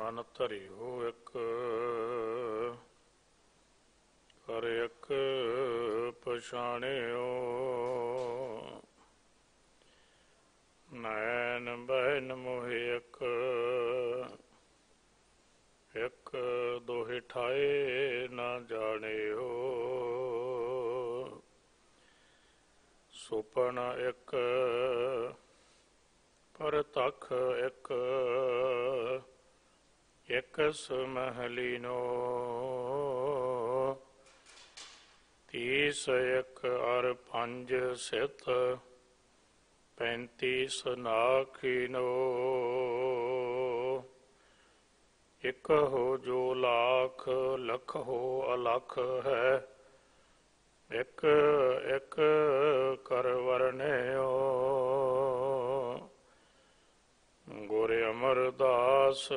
ਮਨ ਧਰਿਓ ਇੱਕ ਕਰ ਇੱਕ ਪਛਾਣਿਓ ਨੈਣ ਬਹਿਨ ਮੋਹਿ ਇੱਕ ਇੱਕ ਦੋਹੇ ਠਾਏ ਨਾ ਜਾਣਿਓ ਸੁਪਨ ਇੱਕ ਪਰਤਖ ਇੱਕ ਇਕਸ ਮਹਲੀਨੋ ਤੀਸ ਇੱਕ ਅਰ ਪੰਜ ਸਿਤ 35 ਨਾਖੀਨੋ ਇੱਕ ਹੋ ਜੋ ਲਾਖ ਲੱਖ ਹੋ ਅਲਖ ਹੈ ਇੱਕ ਇੱਕ ਕਰ ਵਰਨਿਓ ਗੁਰ ਅਮਰਦਾਸ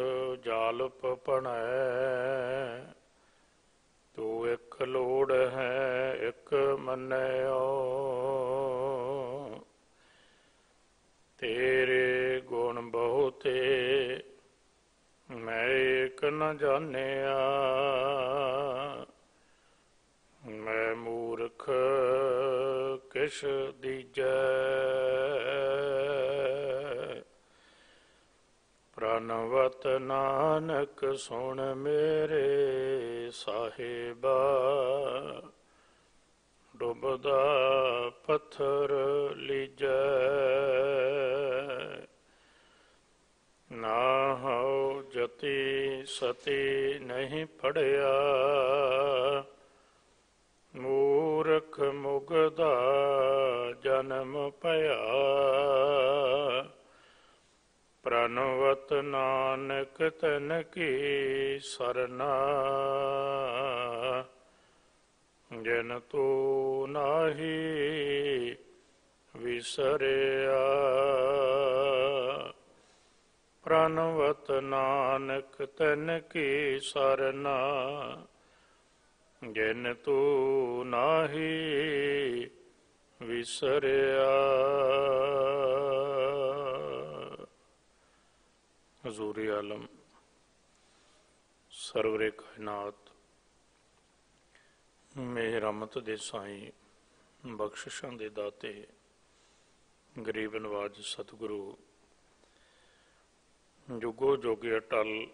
ਜਾਲਪ ਭਣੈ ਤੂੰ ਇੱਕ ਲੋੜ ਹੈ ਇੱਕ ਮੰਨਿਓ ਤੇਰੇ ਗੁਣ ਬਹੁਤੇ ਮੈਂ ਇੱਕ ਨ ਜਾਣਿਆ ਮੈਂ ਮੂਰਖ ਕਿਛ ਦੀਜੈ ਪ੍ਰਣਵਤ ਨਾਨਕ ਸੁਣ ਮੇਰੇ ਸਾਹਿਬਾ ਡੁੱਬਦਾ ਪੱਥਰ ਲੀਜੈ ਨਾ ਹਉ ਜਤੀ ਸਤੀ ਨਹੀਂ ਪੜਿਆ ਮੂਰਖ ਮੁਗਦਾ ਜਨਮ ਭਇਆ ਪ੍ਰਣਵਤ ਨਾਨਕ ਤਨ ਕੀ ਸਰਨਾ ਜਿਨ ਤੂੰ ਨਾਹੀ ਵਿਸਰਿਆ ਪ੍ਰਣਵਤ ਨਾਨਕ ਤਨ ਕੀ ਸਰਨਾ ਜਿਨ ਤੂੰ ਨਾਹੀ ਵਿਸਰਿਆ। ਹਜ਼ੂਰ-ਏ ਆਲਮ ਸਰਵਰੇ ਕਾਇਨਾਤ ਮੇਹਰ ਰਹਿਮਤ ਦੇ ਸਾਈਂ ਬਖਸ਼ਿਸ਼ਾਂ ਦੇ ਦਾਤੇ ਗਰੀਬ ਨਵਾਜ ਸਤਿਗੁਰੂ ਜੁਗੋ ਜੋਗੇ ਅਟਲ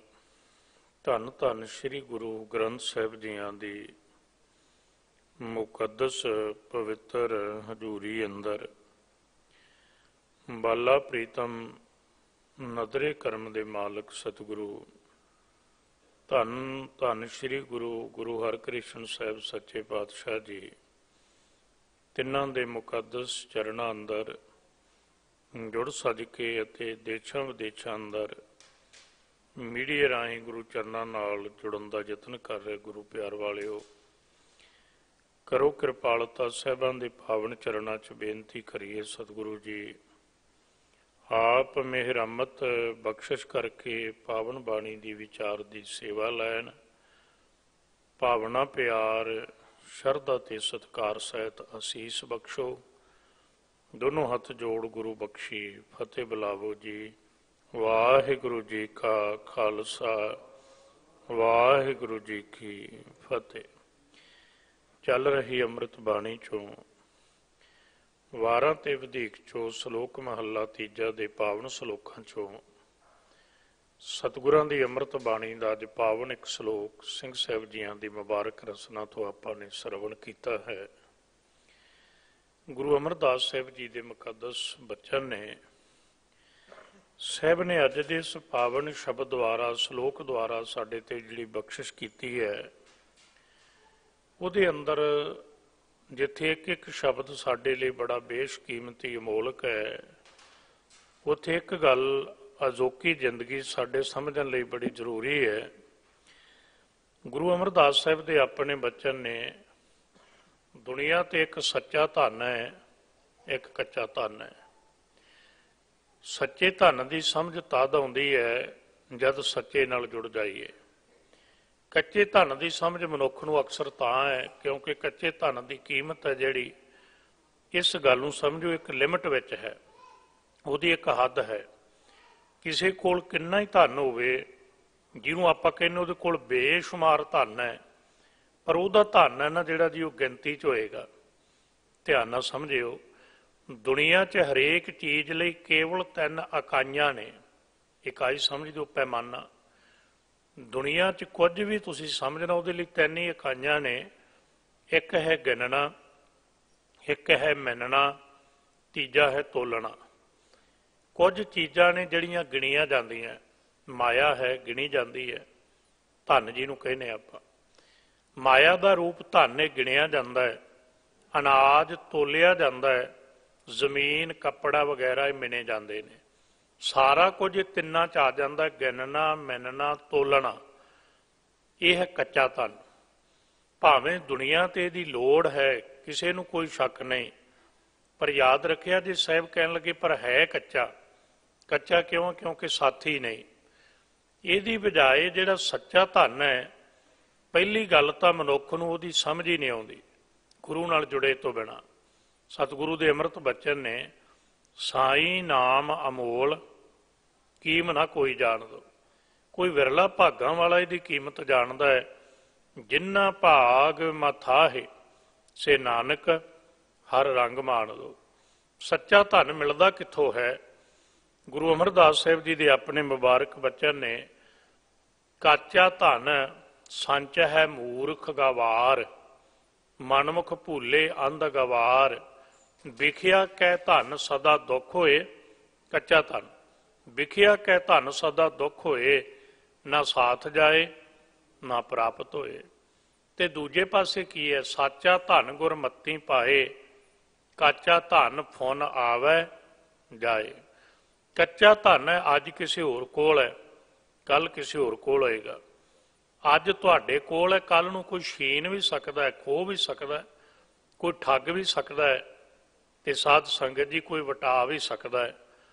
ਧੰਨ ਧੰਨ ਸ੍ਰੀ ਗੁਰੂ ਗ੍ਰੰਥ ਸਾਹਿਬ ਜੀਆਂ ਦੀ ਮੁਕੱਦਸ ਪਵਿੱਤਰ ਹਜ਼ੂਰੀ ਅੰਦਰ ਬਾਲਾ ਪ੍ਰੀਤਮ ਨਦਰੇ ਕਰਮ ਦੇ ਮਾਲਕ ਸਤਿਗੁਰੂ ਧੰਨ ਧੰਨ ਸ੍ਰੀ ਗੁਰੂ ਹਰਿਕ੍ਰਿਸ਼ਨ ਸਾਹਿਬ ਸੱਚੇ ਪਾਤਸ਼ਾਹ ਜੀ ਤਿੰਨਾਂ ਦੇ ਮੁਕੱਦਸ ਚਰਨਾਂ ਅੰਦਰ ਜੁੜ ਸੱਜ ਕੇ ਅਤੇ ਦੇਸ਼ਾਂ ਵਿਦੇਸ਼ਾਂ ਅੰਦਰ ਮੀਡੀਆ ਰਾਹੀਂ ਗੁਰੂ ਚਰਨਾਂ ਨਾਲ ਜੁੜਨ ਦਾ ਯਤਨ ਕਰ ਰਹੇ ਗੁਰੂ ਪਿਆਰ ਵਾਲਿਓ, ਕਰੋ ਕਿਰਪਾਲਤਾ ਸਾਹਿਬਾਂ ਦੇ ਪਾਵਨ ਚਰਨਾਂ 'ਚ ਬੇਨਤੀ ਕਰੀਏ ਸਤਿਗੁਰੂ ਜੀ ਆਪ ਮਿਹਰ ਰਹਿਮਤ ਬਖਸ਼ਿਸ਼ ਕਰਕੇ ਪਾਵਨ ਬਾਣੀ ਦੀ ਵਿਚਾਰ ਦੀ ਸੇਵਾ ਲੈਣ। ਭਾਵਨਾ ਪਿਆਰ ਸ਼ਰਧਾ ਤੇ ਸਤਿਕਾਰ ਸਹਿਤ ਅਸੀਸ ਬਖਸ਼ੋ। ਦੋਨੋਂ ਹੱਥ ਜੋੜ ਗੁਰੂ ਬਖਸ਼ੀ ਫਤਿਹ ਬੁਲਾਵੋ ਜੀ। ਵਾਹਿਗੁਰੂ ਜੀ ਕਾ ਖਾਲਸਾ ਵਾਹਿਗੁਰੂ ਜੀ ਕੀ ਫਤਿਹ। ਚੱਲ ਰਹੀ ਅੰਮ੍ਰਿਤ ਬਾਣੀ ਚੋਂ ਵਾਰਾਂ ਤੇ ਵਧੀਕ ਚੋਂ ਸ਼ਲੋਕ ਮਹੱਲਾ ਤੀਜਾ ਦੇ ਪਾਵਨ ਸ਼ਲੋਕਾਂ ਚੋਂ ਸਤਿਗੁਰਾਂ ਦੀ ਅੰਮ੍ਰਿਤ ਬਾਣੀ ਦਾ ਅੱਜ ਪਾਵਨ ਇੱਕ ਸ਼ਲੋਕ ਸਿੰਘ ਸਾਹਿਬ ਜੀਆਂ ਦੀ ਮੁਬਾਰਕ ਰਸਨਾ ਤੋਂ ਆਪਾਂ ਨੇ ਸਰਵਣ ਕੀਤਾ ਹੈ। ਗੁਰੂ ਅਮਰਦਾਸ ਸਾਹਿਬ ਜੀ ਦੇ ਮੁਕੱਦਸ ਬਚਨ ਨੇ ਸਾਹਿਬ ਨੇ ਅੱਜ ਦੇ ਇਸ ਪਾਵਨ ਸ਼ਬਦ ਦੁਆਰਾ ਸ਼ਲੋਕ ਦੁਆਰਾ ਸਾਡੇ ਤੇ ਜਿਹੜੀ ਬਖਸ਼ਿਸ਼ ਕੀਤੀ ਹੈ ਉਹਦੇ ਅੰਦਰ ਜਿੱਥੇ ਇੱਕ ਇੱਕ ਸ਼ਬਦ ਸਾਡੇ ਲਈ ਬੜਾ ਬੇਸ਼ਕੀਮਤੀ ਅਮੋਲਕ ਹੈ, ਉੱਥੇ ਇੱਕ ਗੱਲ ਅਜੋਕੀ ਜ਼ਿੰਦਗੀ ਸਾਡੇ ਸਮਝਣ ਲਈ ਬੜੀ ਜ਼ਰੂਰੀ ਹੈ। ਗੁਰੂ ਅਮਰਦਾਸ ਸਾਹਿਬ ਦੇ ਆਪਣੇ ਬਚਨ ਨੇ ਦੁਨੀਆ ਤੇ ਇੱਕ ਸੱਚਾ ਧਨ ਹੈ, ਇੱਕ ਕੱਚਾ ਧਨ ਹੈ। ਸੱਚੇ ਧਨ ਦੀ ਸਮਝ ਤਦ ਆਉਂਦੀ ਹੈ ਜਦ ਸੱਚੇ ਨਾਲ ਜੁੜ ਜਾਈਏ। ਕੱਚੇ ਧਨ ਦੀ ਸਮਝ ਮਨੁੱਖ ਨੂੰ ਅਕਸਰ ਤਾਂ ਹੈ ਕਿਉਂਕਿ ਕੱਚੇ ਧਨ ਦੀ ਕੀਮਤ ਹੈ ਜਿਹੜੀ, ਇਸ ਗੱਲ ਨੂੰ ਸਮਝੋ ਇੱਕ ਲਿਮਟ ਵਿੱਚ ਹੈ, ਉਹਦੀ ਇੱਕ ਹੱਦ ਹੈ। ਕਿਸੇ ਕੋਲ ਕਿੰਨਾ ਹੀ ਧਨ ਹੋਵੇ ਜਿਹਨੂੰ ਆਪਾਂ ਕਹਿੰਦੇ ਉਹਦੇ ਕੋਲ ਬੇਸ਼ੁਮਾਰ ਧਨ ਹੈ, ਪਰ ਉਹਦਾ ਧਨ ਹੈ ਨਾ ਜਿਹੜਾ ਜੀ, ਉਹ ਗਿਣਤੀ 'ਚ ਹੋਏਗਾ। ਧਿਆਨ ਨਾਲ ਸਮਝਿਓ, ਦੁਨੀਆ 'ਚ ਹਰੇਕ ਚੀਜ਼ ਲਈ ਕੇਵਲ 3 ਇਕਾਈਆਂ ਨੇ। ਇਕਾਈ ਸਮਝ ਦਿਓ, ਪੈਮਾਨਾ। ਦੁਨੀਆ 'ਚ ਕੁਝ ਵੀ ਤੁਸੀਂ ਸਮਝਣਾ, ਉਹਦੇ ਲਈ 3 ਹੀ ਇਕਾਈਆਂ ਨੇ। ਇੱਕ ਹੈ ਗਿਣਨਾ, ਇੱਕ ਹੈ ਮਿਣਨਾ, ਤੀਜਾ ਹੈ ਤੋਲਣਾ। ਕੁਝ ਚੀਜ਼ਾਂ ਨੇ ਜਿਹੜੀਆਂ ਗਿਣੀਆਂ ਜਾਂਦੀਆਂ, ਮਾਇਆ ਹੈ ਗਿਣੀ ਜਾਂਦੀ ਹੈ, ਧਨ ਜਿਹਨੂੰ ਕਹਿੰਦੇ ਆਪਾਂ। ਮਾਇਆ ਦਾ ਰੂਪ ਧਨ ਹੈ, ਗਿਣਿਆ ਜਾਂਦਾ ਹੈ। ਅਨਾਜ ਤੋਲਿਆ ਜਾਂਦਾ ਹੈ, ਜ਼ਮੀਨ ਕੱਪੜਾ ਵਗੈਰਾ ਇਹ ਮਿਣੇ ਜਾਂਦੇ ਨੇ। ਸਾਰਾ ਕੁਝ ਇਹ ਤਿੰਨਾਂ 'ਚ ਆ ਜਾਂਦਾ, ਗਿਣਨਾ, ਮਿਣਨਾ, ਤੋਲਣਾ। ਇਹ ਹੈ ਕੱਚਾ ਧਨ। ਭਾਵੇਂ ਦੁਨੀਆ 'ਤੇ ਇਹਦੀ ਲੋੜ ਹੈ, ਕਿਸੇ ਨੂੰ ਕੋਈ ਸ਼ੱਕ ਨਹੀਂ, ਪਰ ਯਾਦ ਰੱਖਿਆ ਜੇ ਸਾਹਿਬ ਕਹਿਣ ਲੱਗੇ ਪਰ ਹੈ ਕੱਚਾ। ਕੱਚਾ ਕਿਉਂ? ਕਿਉਂਕਿ ਸਾਥੀ ਨਹੀਂ। ਇਹਦੀ ਬਜਾਏ ਜਿਹੜਾ ਸੱਚਾ ਧਨ ਹੈ, ਪਹਿਲੀ ਗੱਲ ਤਾਂ ਮਨੁੱਖ ਨੂੰ ਉਹਦੀ ਸਮਝ ਹੀ ਨਹੀਂ ਆਉਂਦੀ ਗੁਰੂ ਨਾਲ ਜੁੜੇ ਤੋਂ ਬਿਨਾਂ। ਸਤਿਗੁਰੂ ਦੇ ਅੰਮ੍ਰਿਤ ਬਚਨ ਨੇ, ਸਾਈਂ ਨਾਮ ਅਮੋਲ ਕੀਮ ਨਾ ਕੋਈ ਜਾਣ ਦੋ। ਕੋਈ ਵਿਰਲਾ ਭਾਗਾਂ ਵਾਲਾ ਇਹਦੀ ਕੀਮਤ ਜਾਣਦਾ ਹੈ। ਜਿੰਨਾ ਭਾਗ ਮਥਾਹੇ ਸੇ ਨਾਨਕ ਹਰ ਰੰਗ ਮਾਣ ਦੋ। ਸੱਚਾ ਧਨ ਮਿਲਦਾ ਕਿੱਥੋਂ ਹੈ? ਗੁਰੂ ਅਮਰਦਾਸ ਸਾਹਿਬ ਜੀ ਦੇ ਆਪਣੇ ਮੁਬਾਰਕ ਬਚਨ ਨੇ, ਕਾਚਾ ਧਨ ਸੰਚ ਹੈ ਮੂਰਖ ਗਵਾਰ, ਮਨਮੁਖ ਭੂਲੇ ਅੰਧ ਗਵਾਰ। ਵਿਖਿਆ ਕਹਿ ਧਨ ਸਦਾ ਦੁੱਖ ਹੋਏ। ਕੱਚਾ ਧਨ। ਵਿਖਿਆ ਕਹਿ ਧਨ ਸਦਾ ਦੁੱਖ ਹੋਏ, ਨਾ ਸਾਥ ਜਾਏ ਨਾ ਪ੍ਰਾਪਤ ਹੋਏ। ਤੇ ਦੂਜੇ ਪਾਸੇ ਕੀ ਹੈ? ਸਾਚਾ ਧਨ ਗੁਰਮਤੀ ਪਾਏ, ਕਾਚਾ ਧਨ ਫੁਨ ਆਵੈ ਜਾਏ। ਕੱਚਾ ਧਨ ਹੈ, ਅੱਜ ਕਿਸੇ ਹੋਰ ਕੋਲ ਹੈ, ਕੱਲ ਕਿਸੇ ਹੋਰ ਕੋਲ ਹੋਏਗਾ। ਅੱਜ ਤੁਹਾਡੇ ਕੋਲ ਹੈ, ਕੱਲ ਨੂੰ ਕੋਈ ਛੀਨ ਵੀ ਸਕਦਾ ਹੈ, ਖੋਹ ਵੀ ਸਕਦਾ ਹੈ, ਕੋਈ ਠੱਗ ਵੀ ਸਕਦਾ ਹੈ, ਤੇ ਸਾਧ ਸੰਗਤ ਜੀ ਕੋਈ ਵਟਾ ਵੀ ਸਕਦਾ ਹੈ।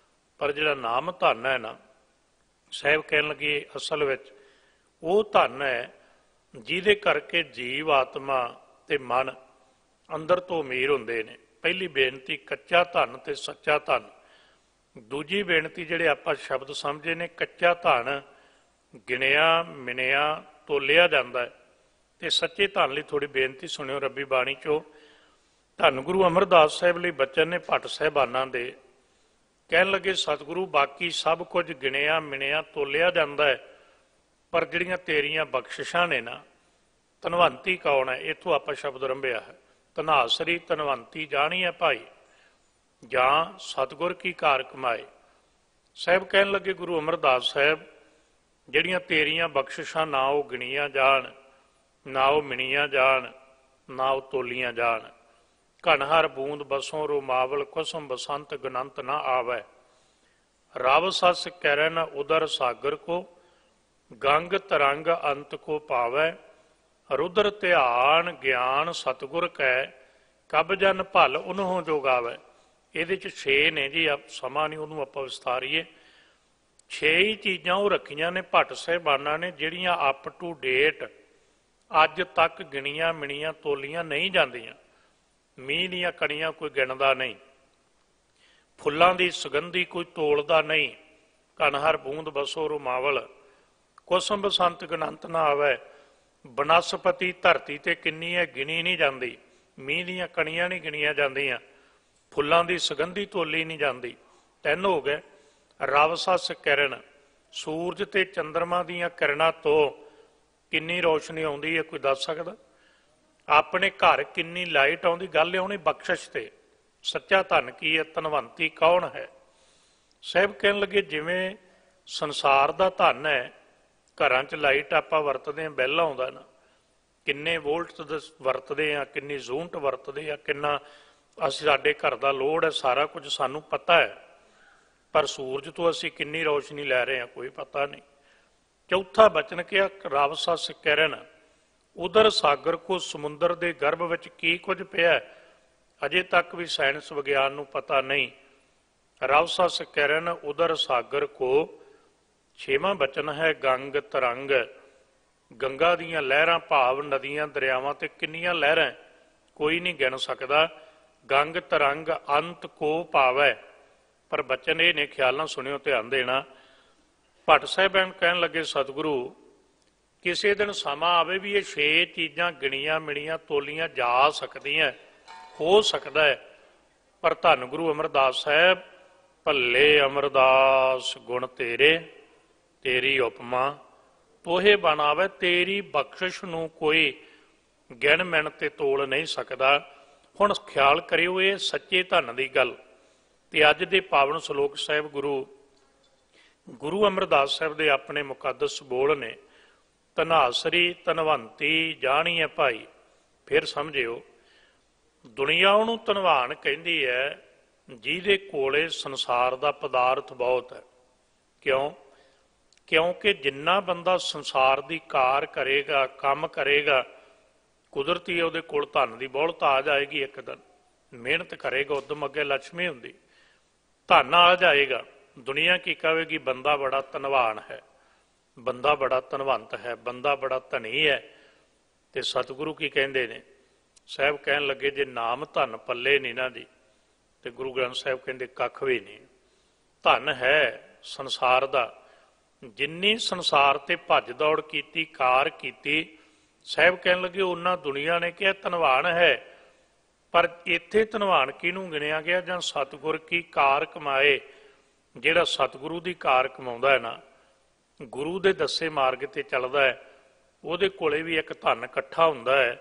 ਪਰ ਜਿਹੜਾ ਨਾਮ ਧਨ ਹੈ ਨਾ, ਸਾਹਿਬ ਕਹਿਣ ਲੱਗੇ ਅਸਲ ਵਿੱਚ ਉਹ ਧਨ ਹੈ ਜਿਹਦੇ ਕਰਕੇ ਜੀਵ ਆਤਮਾ ਤੇ ਮਨ ਅੰਦਰ ਤੋਂ ਅਮੀਰ ਹੁੰਦੇ ਨੇ। ਪਹਿਲੀ ਬੇਨਤੀ ਕੱਚਾ ਧਨ ਤੇ ਸੱਚਾ ਧਨ। ਦੂਜੀ ਬੇਨਤੀ ਜਿਹੜੇ ਆਪਾਂ ਸ਼ਬਦ ਸਮਝੇ ਨੇ, ਕੱਚਾ ਧਨ ਗਿਣਿਆ ਮਿਣਿਆ ਤੋਲਿਆ ਜਾਂਦਾ ਹੈ, ਤੇ ਸੱਚੇ ਧਨ ਲਈ ਥੋੜੀ ਬੇਨਤੀ ਸੁਣਿਓ ਰੱਬੀ ਬਾਣੀ ਚੋਂ। ਧੰਨ ਗੁਰੂ ਅਮਰਦਾਸ ਸਾਹਿਬ ਲਈ ਬਚਨ ਨੇ ਭੱਟ ਸਾਹਿਬਾਨਾਂ ਦੇ। ਕਹਿਣ ਲੱਗੇ ਸਤਿਗੁਰੂ ਬਾਕੀ ਸਭ ਕੁਝ ਗਿਣਿਆ ਮਿਣਿਆ ਤੋਲਿਆ ਜਾਂਦਾ ਹੈ, ਪਰ ਜਿਹੜੀਆਂ ਤੇਰੀਆਂ ਬਖਸ਼ਿਸ਼ਾਂ ਨੇ ਨਾ, ਧਨਵੰਤੀ ਕੌਣ ਹੈ? ਇੱਥੋਂ ਆਪਾਂ ਸ਼ਬਦ ਰੰਭਿਆ ਹੈ। ਧਨਾਸਰੀ ਧਨਵੰਤੀ ਜਾਣੀਐ ਭਾਈ, ਜਾਂ ਸਤਿਗੁਰ ਕੀ ਕਾਰ ਕਮਾਏ। ਸਾਹਿਬ ਕਹਿਣ ਲੱਗੇ ਗੁਰੂ ਅਮਰਦਾਸ ਸਾਹਿਬ, ਜਿਹੜੀਆਂ ਤੇਰੀਆਂ ਬਖਸ਼ਿਸ਼ਾਂ ਨਾ ਉਹ ਗਿਣੀਆਂ ਜਾਣ, ਨਾ ਉਹ ਮਿਣੀਆਂ ਜਾਣ, ਨਾ ਉਹ ਤੋਲੀਆਂ ਜਾਣ। ਘਨ ਹਰ ਬੂੰਦ ਬਸੋਂ ਰੋਮਾਵਲ ਕੁਸਮ ਬਸੰਤ ਗਨੰਤ ਨਾ ਆਵੈ। ਰਵ ਸਸ ਕਰਨ ਉਦਰ ਸਾਗਰ ਕੋ, ਗੰਗ ਤਰੰਗ ਅੰਤ ਕੋ ਪਾਵੈ। ਰੁਦਰ ਧਿਆਨ ਗਿਆਨ ਸਤਿਗੁਰ ਕੈ, ਕਬ ਜਨ ਭਲ ਉਨਹੋਂ ਜੋ ਗਾਵੈ। ਇਹਦੇ 'ਚ 6 ਨੇ ਜੀ, ਸਮਾਂ ਨਹੀਂ ਉਹਨੂੰ ਆਪਾਂ ਵਿਸਤਾਰੀਏ। 6 ਹੀ ਚੀਜ਼ਾਂ ਉਹ ਰੱਖੀਆਂ ਨੇ ਭੱਟ ਸਾਹਿਬਾਨਾਂ ਨੇ, ਜਿਹੜੀਆਂ ਅਪ ਟੂ ਡੇਟ ਅੱਜ ਤੱਕ ਗਿਣੀਆਂ ਮਿਣੀਆਂ ਤੋਲੀਆਂ ਨਹੀਂ ਜਾਂਦੀਆਂ। ਮੀਂਹ ਦੀਆਂ ਕਣੀਆਂ ਕੋਈ ਗਿਣਦਾ ਨਹੀਂ, ਫੁੱਲਾਂ ਦੀ ਸੁਗੰਧੀ ਕੋਈ ਤੋਲਦਾ ਨਹੀਂ। ਘਨ ਹਰ ਬੂੰਦ ਬਸੋ ਰੁਮਾਵਲ, ਕੁਸਮ ਬਸੰਤ ਗਨੰਤ ਨਾ ਆਵੈ। ਬਨਸਪਤੀ ਧਰਤੀ ਤੇ ਕਿੰਨੀ ਹੈ ਗਿਣੀ ਨਹੀਂ ਜਾਂਦੀ। ਮੀਂਹ ਦੀਆਂ ਕਣੀਆਂ ਨਹੀਂ ਗਿਣੀਆਂ ਜਾਂਦੀਆਂ, ਫੁੱਲਾਂ ਦੀ ਸੁਗੰਧੀ ਤੋਲੀ ਨਹੀਂ ਜਾਂਦੀ। 3 ਹੋ ਗਏ। ਰਵ ਸਸ ਕਿਰਨ, ਸੂਰਜ ਤੇ ਚੰਦਰਮਾ ਦੀਆਂ ਕਿਰਨਾਂ ਤੋਂ ਕਿੰਨੀ ਰੋਸ਼ਨੀ ਆਉਂਦੀ ਹੈ ਕੋਈ ਦੱਸ ਸਕਦਾ? ਆਪਣੇ ਘਰ ਕਿੰਨੀ ਲਾਈਟ ਆਉਂਦੀ? ਗੱਲ ਆਉਣੀ ਬਖਸ਼ਿਸ਼ ਤੇ। ਸੱਚਾ ਧਨ ਕੀ ਹੈ? ਧਨਵੰਤੀ ਕੌਣ ਹੈ? ਸਾਹਿਬ ਕਹਿਣ ਲੱਗੇ ਜਿਵੇਂ ਸੰਸਾਰ ਦਾ ਧਨ ਹੈ, ਘਰਾਂ 'ਚ ਲਾਈਟ ਆਪਾਂ ਵਰਤਦੇ ਹਾਂ, ਬਿੱਲ ਆਉਂਦਾ ਨਾ, ਕਿੰਨੇ ਵੋਲਟ ਵਰਤਦੇ ਹਾਂ, ਕਿੰਨੀ ਯੂਨਿਟ ਵਰਤਦੇ ਆ, ਕਿੰਨਾ ਅਸੀਂ ਸਾਡੇ ਘਰ ਦਾ ਲੋਡ ਹੈ, ਸਾਰਾ ਕੁਝ ਸਾਨੂੰ ਪਤਾ ਹੈ। ਪਰ ਸੂਰਜ ਤੋਂ ਅਸੀਂ ਕਿੰਨੀ ਰੋਸ਼ਨੀ ਲੈ ਰਹੇ ਹਾਂ ਕੋਈ ਪਤਾ ਨਹੀਂ। ਚੌਥਾ ਬਚਨ ਕਿਹਾ ਰਵ ਸਸ ਕਿਰਨ ਉਦਰ ਸਾਗਰ ਕੋ, ਸਮੁੰਦਰ ਦੇ ਗਰਭ ਵਿੱਚ ਕੀ ਕੁਝ ਪਿਆ ਅਜੇ ਤੱਕ ਵੀ ਸਾਇੰਸ ਵਿਗਿਆਨ ਨੂੰ ਪਤਾ ਨਹੀਂ। ਰਵ ਸਸ ਕਿਰਨ ਉਦਰ ਸਾਗਰ ਕੋ। 6ਵਾਂ ਬਚਨ ਹੈ ਗੰਗ ਤਰੰਗ, ਗੰਗਾ ਦੀਆਂ ਲਹਿਰਾਂ ਭਾਵ ਨਦੀਆਂ ਦਰਿਆਵਾਂ ਤੇ ਕਿੰਨੀਆਂ ਲਹਿਰਾਂ ਕੋਈ ਨਹੀਂ ਗਿਣ ਸਕਦਾ। ਗੰਗ ਤਰੰਗ ਅੰਤ ਕੋ ਪਾਵੈ। ਪਰ ਬਚਨ ਇਹ ਨੇ, ਖਿਆਲ ਨਾਲ ਸੁਣਿਓ, ਧਿਆਨ ਦੇਣਾ। ਭੱਟ ਸਾਹਿਬਾਨ ਕਹਿਣ ਲੱਗੇ ਸਤਿਗੁਰੂ ਕਿਸੇ ਦਿਨ ਸਮਾਂ ਆਵੇ ਵੀ ਇਹ 6 ਚੀਜ਼ਾਂ ਗਿਣੀਆਂ ਮਿਣੀਆਂ ਤੋਲੀਆਂ ਜਾ ਸਕਦੀਆਂ, ਹੋ ਸਕਦਾ ਹੈ, ਪਰ ਧੰਨ ਗੁਰੂ ਅਮਰਦਾਸ ਸਾਹਿਬ ਭੱਲੇ ਅਮਰਦਾਸ ਗੁਣ ਤੇਰੇ ਤੇਰੀ ਉਪਮਾ ਤੋਹੇ ਬਣਾਵੇ, ਤੇਰੀ ਬਖਸ਼ਿਸ਼ ਨੂੰ ਕੋਈ ਗਿਣ ਮਿਣ ਤੇ ਤੋਲ ਨਹੀਂ ਸਕਦਾ। ਹੁਣ ਖਿਆਲ ਕਰਿਓ ਇਹ ਸੱਚੇ ਧੰਨ ਦੀ ਗੱਲ। ਤੇ ਅੱਜ ਦੇ ਪਾਵਨ ਸ਼ਲੋਕ ਸਾਹਿਬ ਗੁਰੂ ਅਮਰਦਾਸ ਸਾਹਿਬ ਦੇ ਆਪਣੇ ਮੁਕੱਦਸ ਬੋਲ ਨੇ, ਧਨਾਸਰੀ ਧਨਵੰਤੀ ਜਾਣੀਏ ਭਾਈ। ਫਿਰ ਸਮਝਿਓ, ਦੁਨੀਆ ਉਹਨੂੰ ਧਨਵਾਨ ਕਹਿੰਦੀ ਹੈ ਜਿਹਦੇ ਕੋਲੇ ਸੰਸਾਰ ਦਾ ਪਦਾਰਥ ਬਹੁਤ ਹੈ। ਕਿਉਂ? ਕਿਉਂਕਿ ਜਿੰਨਾ ਬੰਦਾ ਸੰਸਾਰ ਦੀ ਕਾਰ ਕਰੇਗਾ, ਕੰਮ ਕਰੇਗਾ, ਕੁਦਰਤੀ ਉਹਦੇ ਕੋਲ ਧਨ ਦੀ ਬਹੁਲਤ ਆ ਜਾਏਗੀ। ਇੱਕ ਦਿਨ ਮਿਹਨਤ ਕਰੇਗਾ, ਉਦਮ ਅੱਗੇ ਲక్ష్ਮੀ ਹੁੰਦੀ, ਧਨ ਆ ਜਾਏਗਾ। ਦੁਨੀਆ ਕੀ ਕਹੇਗੀ? ਬੰਦਾ ਬੜਾ ਧਨਵਾਨ ਹੈ, ਬੰਦਾ ਬੜਾ ਧਨਵੰਤ ਹੈ, ਬੰਦਾ ਬੜਾ ਧਨੀ ਹੈ। ਤੇ ਸਤਿਗੁਰੂ ਕੀ ਕਹਿੰਦੇ ਨੇ? ਸਾਹਿਬ ਕਹਿਣ ਲੱਗੇ ਜੇ ਨਾਮ ਧਨ ਪੱਲੇ ਨਹੀਂ ਨਾ ਦੀ, ਤੇ ਗੁਰੂ ਗ੍ਰੰਥ ਸਾਹਿਬ ਕਹਿੰਦੇ ਕੱਖ ਵੀ ਨਹੀਂ। ਧਨ ਹੈ ਸੰਸਾਰ ਦਾ, ਜਿੰਨੀ ਸੰਸਾਰ ਤੇ ਭੱਜ ਦੌੜ ਕੀਤੀ, ਕਾਰ ਕੀਤੀ, ਸਾਹਿਬ ਕਹਿਣ ਲੱਗੇ ਉਹਨਾਂ ਦੁਨੀਆ ਨੇ ਕਿਹਾ ਧਨਵਾਨ ਹੈ। ਪਰ ਇੱਥੇ ਧਨਵਾਨ ਕਿਹਨੂੰ ਗਿਣਿਆ ਗਿਆ? ਜਾਂ ਸਤਿਗੁਰ ਕੀ ਕਾਰ ਕਮਾਏ। ਜਿਹੜਾ ਸਤਿਗੁਰੂ ਦੀ ਕਾਰ ਕਮਾਉਂਦਾ ਹੈ ਨਾ, ਗੁਰੂ ਦੇ ਦੱਸੇ ਮਾਰਗ ਤੇ ਚੱਲਦਾ ਹੈ, ਉਹਦੇ ਕੋਲੇ ਵੀ ਇੱਕ ਧਨ ਇਕੱਠਾ ਹੁੰਦਾ ਹੈ।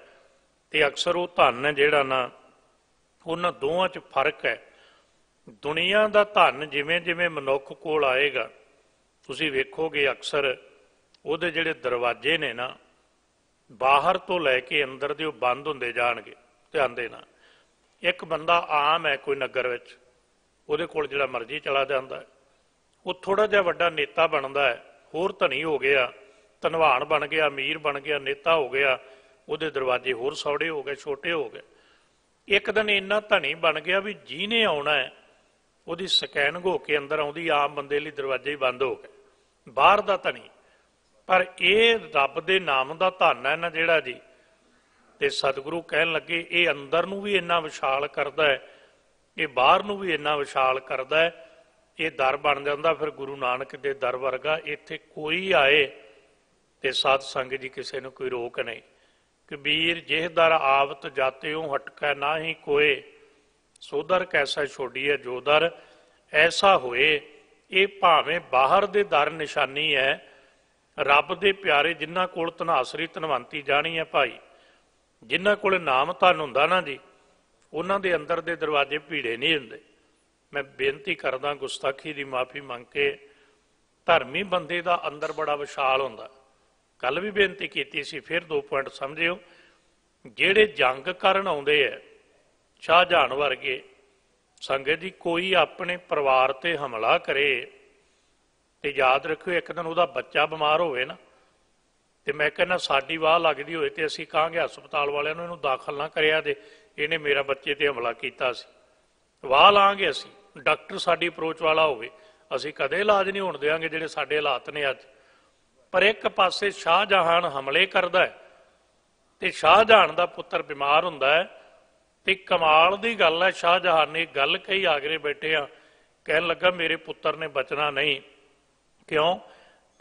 ਤੇ ਅਕਸਰ ਉਹ ਧਨ ਜਿਹੜਾ ਨਾ, ਉਹਨਾਂ ਦੋਵਾਂ 'ਚ ਫਰਕ ਹੈ। ਦੁਨੀਆ ਦਾ ਧਨ ਜਿਵੇਂ ਜਿਵੇਂ ਮਨੁੱਖ ਕੋਲ ਆਏਗਾ, ਤੁਸੀਂ ਵੇਖੋਗੇ ਅਕਸਰ ਉਹਦੇ ਜਿਹੜੇ ਦਰਵਾਜ਼ੇ ਨੇ ਨਾ, ਬਾਹਰ ਤੋਂ ਲੈ ਕੇ ਅੰਦਰ ਦੇ, ਉਹ ਬੰਦ ਹੁੰਦੇ ਜਾਣਗੇ। ਧਿਆਨ ਦੇਣਾ, ਇੱਕ ਬੰਦਾ ਆਮ ਹੈ ਕੋਈ ਨਗਰ ਵਿੱਚ, ਉਹਦੇ ਕੋਲ ਜਿਹੜਾ ਮਰਜ਼ੀ ਚਲਾ ਜਾਂਦਾ ਹੈ। ਉਹ ਥੋੜ੍ਹਾ ਜਿਹਾ ਵੱਡਾ ਨੇਤਾ ਬਣਦਾ ਹੈ, ਹੋਰ ਧਨੀ ਹੋ ਗਿਆ, ਧਨਵਾਨ ਬਣ ਗਿਆ, ਅਮੀਰ ਬਣ ਗਿਆ, ਨੇਤਾ ਹੋ ਗਿਆ, ਉਹਦੇ ਦਰਵਾਜ਼ੇ ਹੋਰ ਸੌੜੇ ਹੋ ਗਏ, ਛੋਟੇ ਹੋ ਗਏ। ਇੱਕ ਦਿਨ ਇੰਨਾ ਧਨੀ ਬਣ ਗਿਆ ਵੀ ਜਿਹਨੇ ਆਉਣਾ ਹੈ ਉਹਦੀ ਸਕੈਨਿੰਗ ਹੋ ਕੇ ਅੰਦਰ ਆਉਂਦੀ, ਆਮ ਬੰਦੇ ਲਈ ਦਰਵਾਜ਼ੇ ਹੀ ਬੰਦ ਹੋ ਗਏ, ਬਾਹਰ ਦਾ ਧਨੀ। ਪਰ ਇਹ ਰੱਬ ਦੇ ਨਾਮ ਦਾ ਧਨ ਹੈ ਨਾ ਜਿਹੜਾ ਜੀ, ਤੇ ਸਤਿਗੁਰੂ ਕਹਿਣ ਲੱਗੇ ਇਹ ਅੰਦਰ ਨੂੰ ਵੀ ਇੰਨਾ ਵਿਸ਼ਾਲ ਕਰਦਾ ਹੈ, ਇਹ ਬਾਹਰ ਨੂੰ ਵੀ ਇੰਨਾ ਵਿਸ਼ਾਲ ਕਰਦਾ ਹੈ। ਇਹ ਦਰ ਬਣ ਜਾਂਦਾ ਫਿਰ ਗੁਰੂ ਨਾਨਕ ਦੇ ਦਰ ਵਰਗਾ। ਇੱਥੇ ਕੋਈ ਆਏ ਤੇ ਸਾਧ ਸੰਗਤ ਜੀ ਕਿਸੇ ਨੂੰ ਕੋਈ ਰੋਕ ਨਹੀਂ। ਕਬੀਰ ਜਿਹ ਦਰ ਆਵਤ ਜਾਤਿਓ ਹਟਕੈ ਨਾਹੀ ਕੋਏ, ਸੋ ਦਰ ਕੈਸਾ ਛੋਡੀਏ ਜੋ ਦਰ ਐਸਾ ਹੋਏ। ਇਹ ਭਾਵੇਂ ਬਾਹਰ ਦੇ ਦਰ ਨਿਸ਼ਾਨੀ ਹੈ ਰੱਬ ਦੇ ਪਿਆਰੇ, ਜਿਨ੍ਹਾਂ ਕੋਲ ਧਨਾਸਰੀ ਧਨਵੰਤੀ ਜਾਣੀ ਹੈ ਭਾਈ, ਜਿਨ੍ਹਾਂ ਕੋਲ ਨਾਮ ਧਨ ਹੁੰਦਾ ਨਾ ਜੀ, ਉਹਨਾਂ ਦੇ ਅੰਦਰ ਦੇ ਦਰਵਾਜ਼ੇ ਭੀੜੇ ਨਹੀਂ ਹੁੰਦੇ। ਮੈਂ ਬੇਨਤੀ ਕਰਦਾ, ਗੁਸਤਾਖੀ ਦੀ ਮਾਫੀ ਮੰਗ ਕੇ, ਧਰਮੀ ਬੰਦੇ ਦਾ ਅੰਦਰ ਬੜਾ ਵਿਸ਼ਾਲ ਹੁੰਦਾ। ਕੱਲ ਵੀ ਬੇਨਤੀ ਕੀਤੀ ਸੀ, ਫਿਰ 2 ਪੁਆਇੰਟ ਸਮਝਿਓ। ਜਿਹੜੇ ਜੰਗ ਕਰਨ ਆਉਂਦੇ ਹੈ ਸ਼ਾਹਜਹਾਨ ਵਰਗੇ, ਸੰਗਤ ਜੀ ਕੋਈ ਆਪਣੇ ਪਰਿਵਾਰ ਤੇ ਹਮਲਾ ਕਰੇ ਤੇ ਯਾਦ ਰੱਖਿਓ ਇੱਕ ਦਿਨ ਉਹਦਾ ਬੱਚਾ ਬਿਮਾਰ ਹੋਵੇ ਨਾ, ਤੇ ਮੈਂ ਕਹਿੰਦਾ ਸਾਡੀ ਵਾਹ ਲੱਗਦੀ ਹੋਏ ਤੇ ਅਸੀਂ ਕਹਾਂਗੇ ਹਸਪਤਾਲ ਵਾਲਿਆਂ ਨੂੰ ਇਹਨੂੰ ਦਾਖਲ ਨਾ ਕਰਿਆ ਦੇ, ਇਹਨੇ ਮੇਰਾ ਬੱਚੇ ਤੇ ਹਮਲਾ ਕੀਤਾ ਸੀ, ਵਾਹ ਲਾਂਗੇ ਅਸੀਂ। ਡਾਕਟਰ ਸਾਡੀ ਅਪਰੋਚ ਵਾਲਾ ਹੋਵੇ, ਅਸੀਂ ਕਦੇ ਇਲਾਜ ਨਹੀਂ ਹੋਣ ਦਿਆਂਗੇ ਜਿਹੜੇ ਸਾਡੇ ਹਾਲਾਤ ਨੇ ਅੱਜ। ਪਰ ਇੱਕ ਪਾਸੇ ਸ਼ਾਹਜਹਾਨ ਹਮਲੇ ਕਰਦਾ ਹੈ ਤੇ ਸ਼ਾਹਜਹਾਨ ਦਾ ਪੁੱਤਰ ਬਿਮਾਰ ਹੁੰਦਾ ਹੈ। ਤੇ ਕਮਾਲ ਦੀ ਗੱਲ ਹੈ, ਸ਼ਾਹਜਹਾਨ ਨੇ ਗੱਲ ਕਹੀ, ਆਗਰੇ ਬੈਠੇ ਆ, ਕਹਿਣ ਲੱਗਾ ਮੇਰੇ ਪੁੱਤਰ ਨੇ ਬਚਣਾ ਨਹੀਂ। ਕਿਉਂ?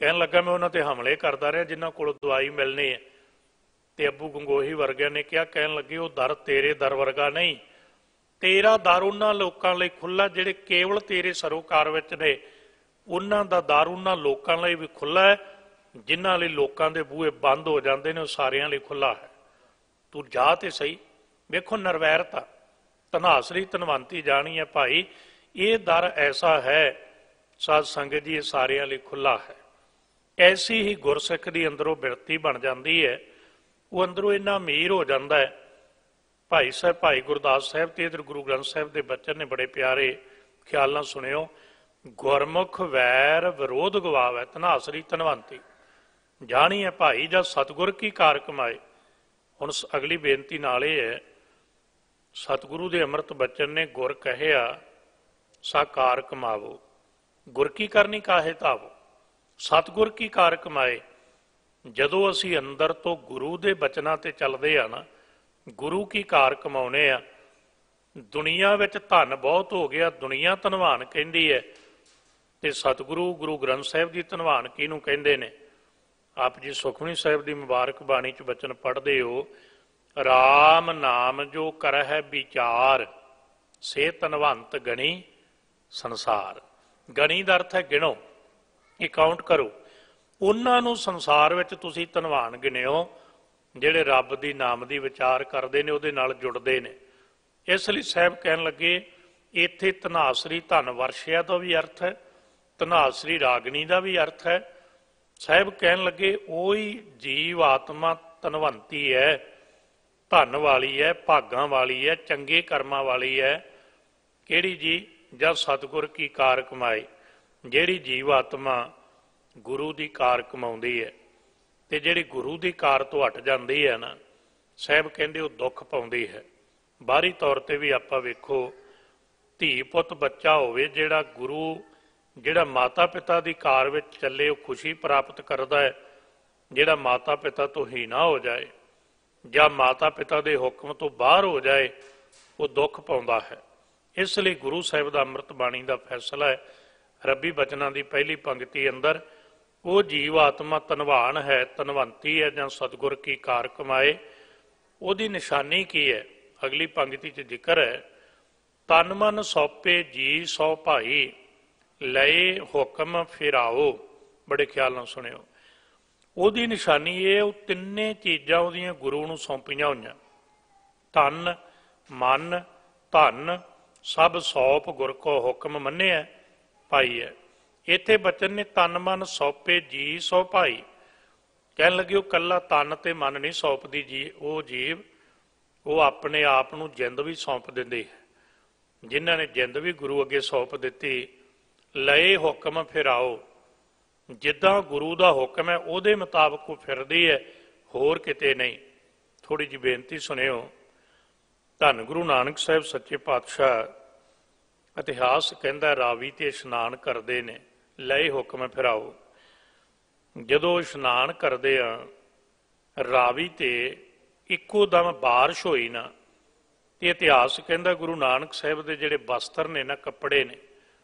ਕਹਿਣ ਲੱਗਾ ਮੈਂ ਉਹਨਾਂ ਤੇ ਹਮਲੇ ਕਰਦਾ ਰਿਹਾ ਜਿਨ੍ਹਾਂ ਕੋਲ ਦਵਾਈ ਮਿਲਣੀ ਹੈ। ਤੇ ਅੱਬੂ ਗੰਗੋਹੀ ਵਰਗਿਆਂ ਨੇ ਕਿਹਾ, ਕਹਿਣ ਲੱਗੇ ਉਹ ਦਰ ਤੇਰੇ ਦਰ ਵਰਗਾ ਨਹੀਂ, ਤੇਰਾ ਦਰ ਉਹਨਾਂ ਲੋਕਾਂ ਲਈ ਖੁੱਲ੍ਹਾ ਜਿਹੜੇ ਕੇਵਲ ਤੇਰੇ ਸਰੋਕਾਰ ਵਿੱਚ ਨੇ। ਉਹਨਾਂ ਦਾ ਦਰ ਉਹਨਾਂ ਲੋਕਾਂ ਲਈ ਵੀ ਖੁੱਲ੍ਹਾ ਹੈ ਜਿਨ੍ਹਾਂ ਲਈ ਲੋਕਾਂ ਦੇ ਬੂਹੇ ਬੰਦ ਹੋ ਜਾਂਦੇ ਨੇ, ਉਹ ਸਾਰਿਆਂ ਲਈ ਖੁੱਲ੍ਹਾ ਹੈ। ਤੂੰ ਜਾ ਤੇ ਸਹੀ। ਵੇਖੋ ਨਿਰਵੈਰਤਾ, ਧਨਾਸਰੀ ਧਨਵੰਤੀ ਜਾਣੀ ਹੈ ਭਾਈ, ਇਹ ਦਰ ਐਸਾ ਹੈ ਸਾਧ ਸੰਗਤ ਜੀ, ਇਹ ਸਾਰਿਆਂ ਲਈ ਖੁੱਲ੍ਹਾ ਹੈ। ਐਸੀ ਹੀ ਗੁਰਸਿੱਖ ਦੀ ਅੰਦਰੋਂ ਬਿਰਤੀ ਬਣ ਜਾਂਦੀ ਹੈ, ਉਹ ਅੰਦਰੋਂ ਇੰਨਾ ਅਮੀਰ ਹੋ ਜਾਂਦਾ ਹੈ। ਭਾਈ ਸਾਹਿਬ, ਭਾਈ ਗੁਰਦਾਸ ਸਾਹਿਬ ਤੇ ਇਧਰ ਗੁਰੂ ਗ੍ਰੰਥ ਸਾਹਿਬ ਦੇ ਬਚਨ ਨੇ ਬੜੇ ਪਿਆਰੇ, ਖਿਆਲ ਨਾਲ ਸੁਣਿਓ। ਗੁਰਮੁਖ ਵੈਰ ਵਿਰੋਧ ਗਵਾਵੈ, ਧਨਾਸਰੀ ਧਨਵੰਤੀ ਜਾਣੀ ਹੈ ਭਾਈ ਜਦ ਸਤਿਗੁਰ ਕੀ ਕਾਰ ਕਮਾਏ। ਹੁਣ ਅਗਲੀ ਬੇਨਤੀ ਨਾਲ ਇਹ ਹੈ, ਸਤਿਗੁਰੂ ਦੇ ਅੰਮ੍ਰਿਤ ਬਚਨ ਨੇ ਗੁਰ ਕਹਿਆ ਸਾ ਕਾਰ ਕਮਾਵੋ, ਗੁਰ ਕੀ ਕਰਨੀ ਕਾਹੇ ਧਾਵੋ। ਸਤਿਗੁਰ ਕੀ ਕਾਰ ਕਮਾਏ। ਜਦੋਂ ਅਸੀਂ ਅੰਦਰ ਤੋਂ ਗੁਰੂ ਦੇ ਬਚਨਾਂ ਤੇ ਚੱਲਦੇ ਆ ਨਾ, ਗੁਰੂ ਕੀ ਕਾਰ ਕਮਾਉਣੇ ਆ। ਦੁਨੀਆ ਵਿੱਚ ਧਨ ਬਹੁਤ ਹੋ ਗਿਆ, ਦੁਨੀਆ ਧਨਵਾਨ ਕਹਿੰਦੀ ਹੈ, ਤੇ ਸਤਿਗੁਰੂ ਗੁਰੂ ਗ੍ਰੰਥ ਸਾਹਿਬ ਦੀ ਧਨਵਾਨ ਕਿਹਨੂੰ ਕਹਿੰਦੇ ਨੇ? ਆਪ ਜੀ ਸੁਖਮਨੀ ਸਾਹਿਬ ਦੀ ਮੁਬਾਰਕ ਬਾਣੀ 'ਚ ਬਚਨ ਪੜ੍ਹਦੇ ਹੋ, ਰਾਮ ਨਾਮ ਜੋ ਕਰਹਿ ਵਿਚਾਰ ਸੇ ਧਨਵੰਤ ਗਣੀ ਸੰਸਾਰ। ਗਣੀ ਦਾ ਅਰਥ ਹੈ ਗਿਣੋ, ਕਾਊਂਟ ਕਰੋ। ਉਹਨਾਂ ਨੂੰ ਸੰਸਾਰ ਵਿੱਚ ਤੁਸੀਂ ਧਨਵਾਨ ਗਿਣਿਓ ਜਿਹੜੇ ਰੱਬ ਦੀ ਨਾਮ ਦੀ ਵਿਚਾਰ ਕਰਦੇ ਨੇ, ਉਹਦੇ ਨਾਲ ਜੁੜਦੇ ਨੇ। ਇਸ ਲਈ ਸਾਹਿਬ ਕਹਿਣ ਲੱਗੇ ਇੱਥੇ ਧਨਾਸਰੀ ਧਨ ਵਰਸ਼ਿਆ ਦਾ ਵੀ ਅਰਥ ਹੈ, ਧਨਾਸਰੀ ਰਾਗਣੀ ਦਾ ਵੀ ਅਰਥ ਹੈ। ਸਾਹਿਬ ਕਹਿਣ ਲੱਗੇ ਉਹੀ ਜੀਵ ਆਤਮਾ ਧਨਵੰਤੀ ਹੈ, ਧਨ ਵਾਲੀ ਹੈ, ਭਾਗਾਂ ਵਾਲੀ ਹੈ, ਚੰਗੇ ਕਰਮਾਂ ਵਾਲੀ ਹੈ। ਕਿਹੜੀ ਜੀ? ਜਦ ਸਤਿਗੁਰ ਕੀ ਕਾਰ ਕਮਾਏ। ਜਿਹੜੀ ਜੀਵ ਆਤਮਾ ਗੁਰੂ ਦੀ ਕਾਰ ਕਮਾਉਂਦੀ ਹੈ ਤੇ ਜਿਹੜੀ ਗੁਰੂ ਦੀ ਕਾਰ ਤੋਂ ਹਟ ਜਾਂਦੀ ਹੈ ਨਾ, ਸਾਹਿਬ ਕਹਿੰਦੇ ਉਹ ਦੁੱਖ ਪਾਉਂਦੀ ਹੈ। ਬਾਹਰੀ ਤੌਰ ਤੇ ਵੀ ਆਪਾਂ ਵੇਖੋ, ਧੀ ਪੁੱਤ ਬੱਚਾ ਹੋਵੇ ਜਿਹੜਾ ਮਾਤਾ ਪਿਤਾ ਦੀ ਕਾਰ ਵਿੱਚ ਚੱਲੇ ਉਹ ਖੁਸ਼ੀ ਪ੍ਰਾਪਤ ਕਰਦਾ ਹੈ। ਜਿਹੜਾ ਮਾਤਾ ਪਿਤਾ ਤੋਂ ਹੀਣਾ ਹੋ ਜਾਏ ਜਾਂ ਮਾਤਾ ਪਿਤਾ ਦੇ ਹੁਕਮ ਤੋਂ ਬਾਹਰ ਹੋ ਜਾਏ ਉਹ ਦੁੱਖ ਪਾਉਂਦਾ ਹੈ। ਇਸ ਲਈ ਗੁਰੂ ਸਾਹਿਬ ਦਾ ਅੰਮ੍ਰਿਤ ਬਾਣੀ ਦਾ ਫੈਸਲਾ ਹੈ, ਰੱਬੀ ਬਚਨਾਂ ਦੀ ਪਹਿਲੀ ਪੰਕਤੀ ਅੰਦਰ, ਉਹ ਜੀਵ ਆਤਮਾ ਧਨਵਾਨ ਹੈ, ਧਨਵੰਤੀ ਹੈ ਜਾਂ ਸਤਿਗੁਰ ਕੀ ਕਾਰ ਕਮਾਏ। ਉਹਦੀ ਨਿਸ਼ਾਨੀ ਕੀ ਹੈ? ਅਗਲੀ ਪੰਕਤੀ 'ਚ ਜ਼ਿਕਰ ਹੈ, ਤਨ ਮਨ ਸੌਪੇ ਜੀ ਸੌ ਭਾਈ ਲਏ ਹੁਕਮ ਫਿਰਾਓ। ਬੜੇ ਖਿਆਲ ਨਾਲ ਸੁਣਿਓ। ਉਹਦੀ ਨਿਸ਼ਾਨੀ ਇਹ, ਉਹ ਤਿੰਨੇ ਚੀਜ਼ਾਂ ਉਹਦੀਆਂ ਗੁਰੂ ਨੂੰ ਸੌਂਪੀਆਂ ਹੋਈਆਂ, ਤਨ ਮਨ ਧਨ ਸਭ ਸੌਪ ਗੁਰ ਕੋ ਹੁਕਮ ਮੰਨਿਆ ਭਾਈ ਹੈ। ਇੱਥੇ ਬਚਨ ਨੇ ਤਨ ਮਨ ਸੌਪੇ ਜੀ ਸੌ ਭਾਈ। ਕਹਿਣ ਲੱਗੇ ਉਹ ਕੱਲਾ ਤਨ ਤੇ ਮਨ ਨਹੀਂ ਸੌਂਪਦੀ ਜੀ, ਉਹ ਜੀਵ ਉਹ ਆਪਣੇ ਆਪ ਨੂੰ ਜਿੰਦ ਵੀ ਸੌਂਪ ਦਿੰਦੇ ਹੈ। ਜਿਨ੍ਹਾਂ ਨੇ ਜਿੰਦ ਵੀ ਗੁਰੂ ਅੱਗੇ ਸੌਂਪ ਦਿੱਤੀ, ਲਏ ਹੁਕਮ ਫਿਰਾਓ, ਜਿੱਦਾਂ ਗੁਰੂ ਦਾ ਹੁਕਮ ਹੈ ਉਹਦੇ ਮੁਤਾਬਕ ਉਹ ਫਿਰਦੀ ਹੈ, ਹੋਰ ਕਿਤੇ ਨਹੀਂ। ਥੋੜੀ ਜਿਹੀ ਬੇਨਤੀ ਸੁਣਿਓ। ਧੰਨ ਗੁਰੂ ਨਾਨਕ ਸਾਹਿਬ ਸੱਚੇ ਪਾਤਸ਼ਾਹ ਇਤਿਹਾਸ ਕਹਿੰਦਾ ਰਾਵੀ ਤੇ ਇਸ਼ਨਾਨ ਕਰਦੇ ਨੇ, ਲਏ ਹੁਕਮ ਫਿਰਾਓ। ਜਦੋਂ ਇਸ਼ਨਾਨ ਕਰਦੇ ਆ ਰਾਵੀ ਤੇ ਇੱਕੋ ਦਮ ਬਾਰਿਸ਼ ਹੋਈ ਨਾ, ਤੇ ਇਤਿਹਾਸ ਕਹਿੰਦਾ ਗੁਰੂ ਨਾਨਕ ਸਾਹਿਬ ਦੇ ਜਿਹੜੇ ਬਸਤਰ ਨੇ ਨਾ, ਕੱਪੜੇ ਨੇ,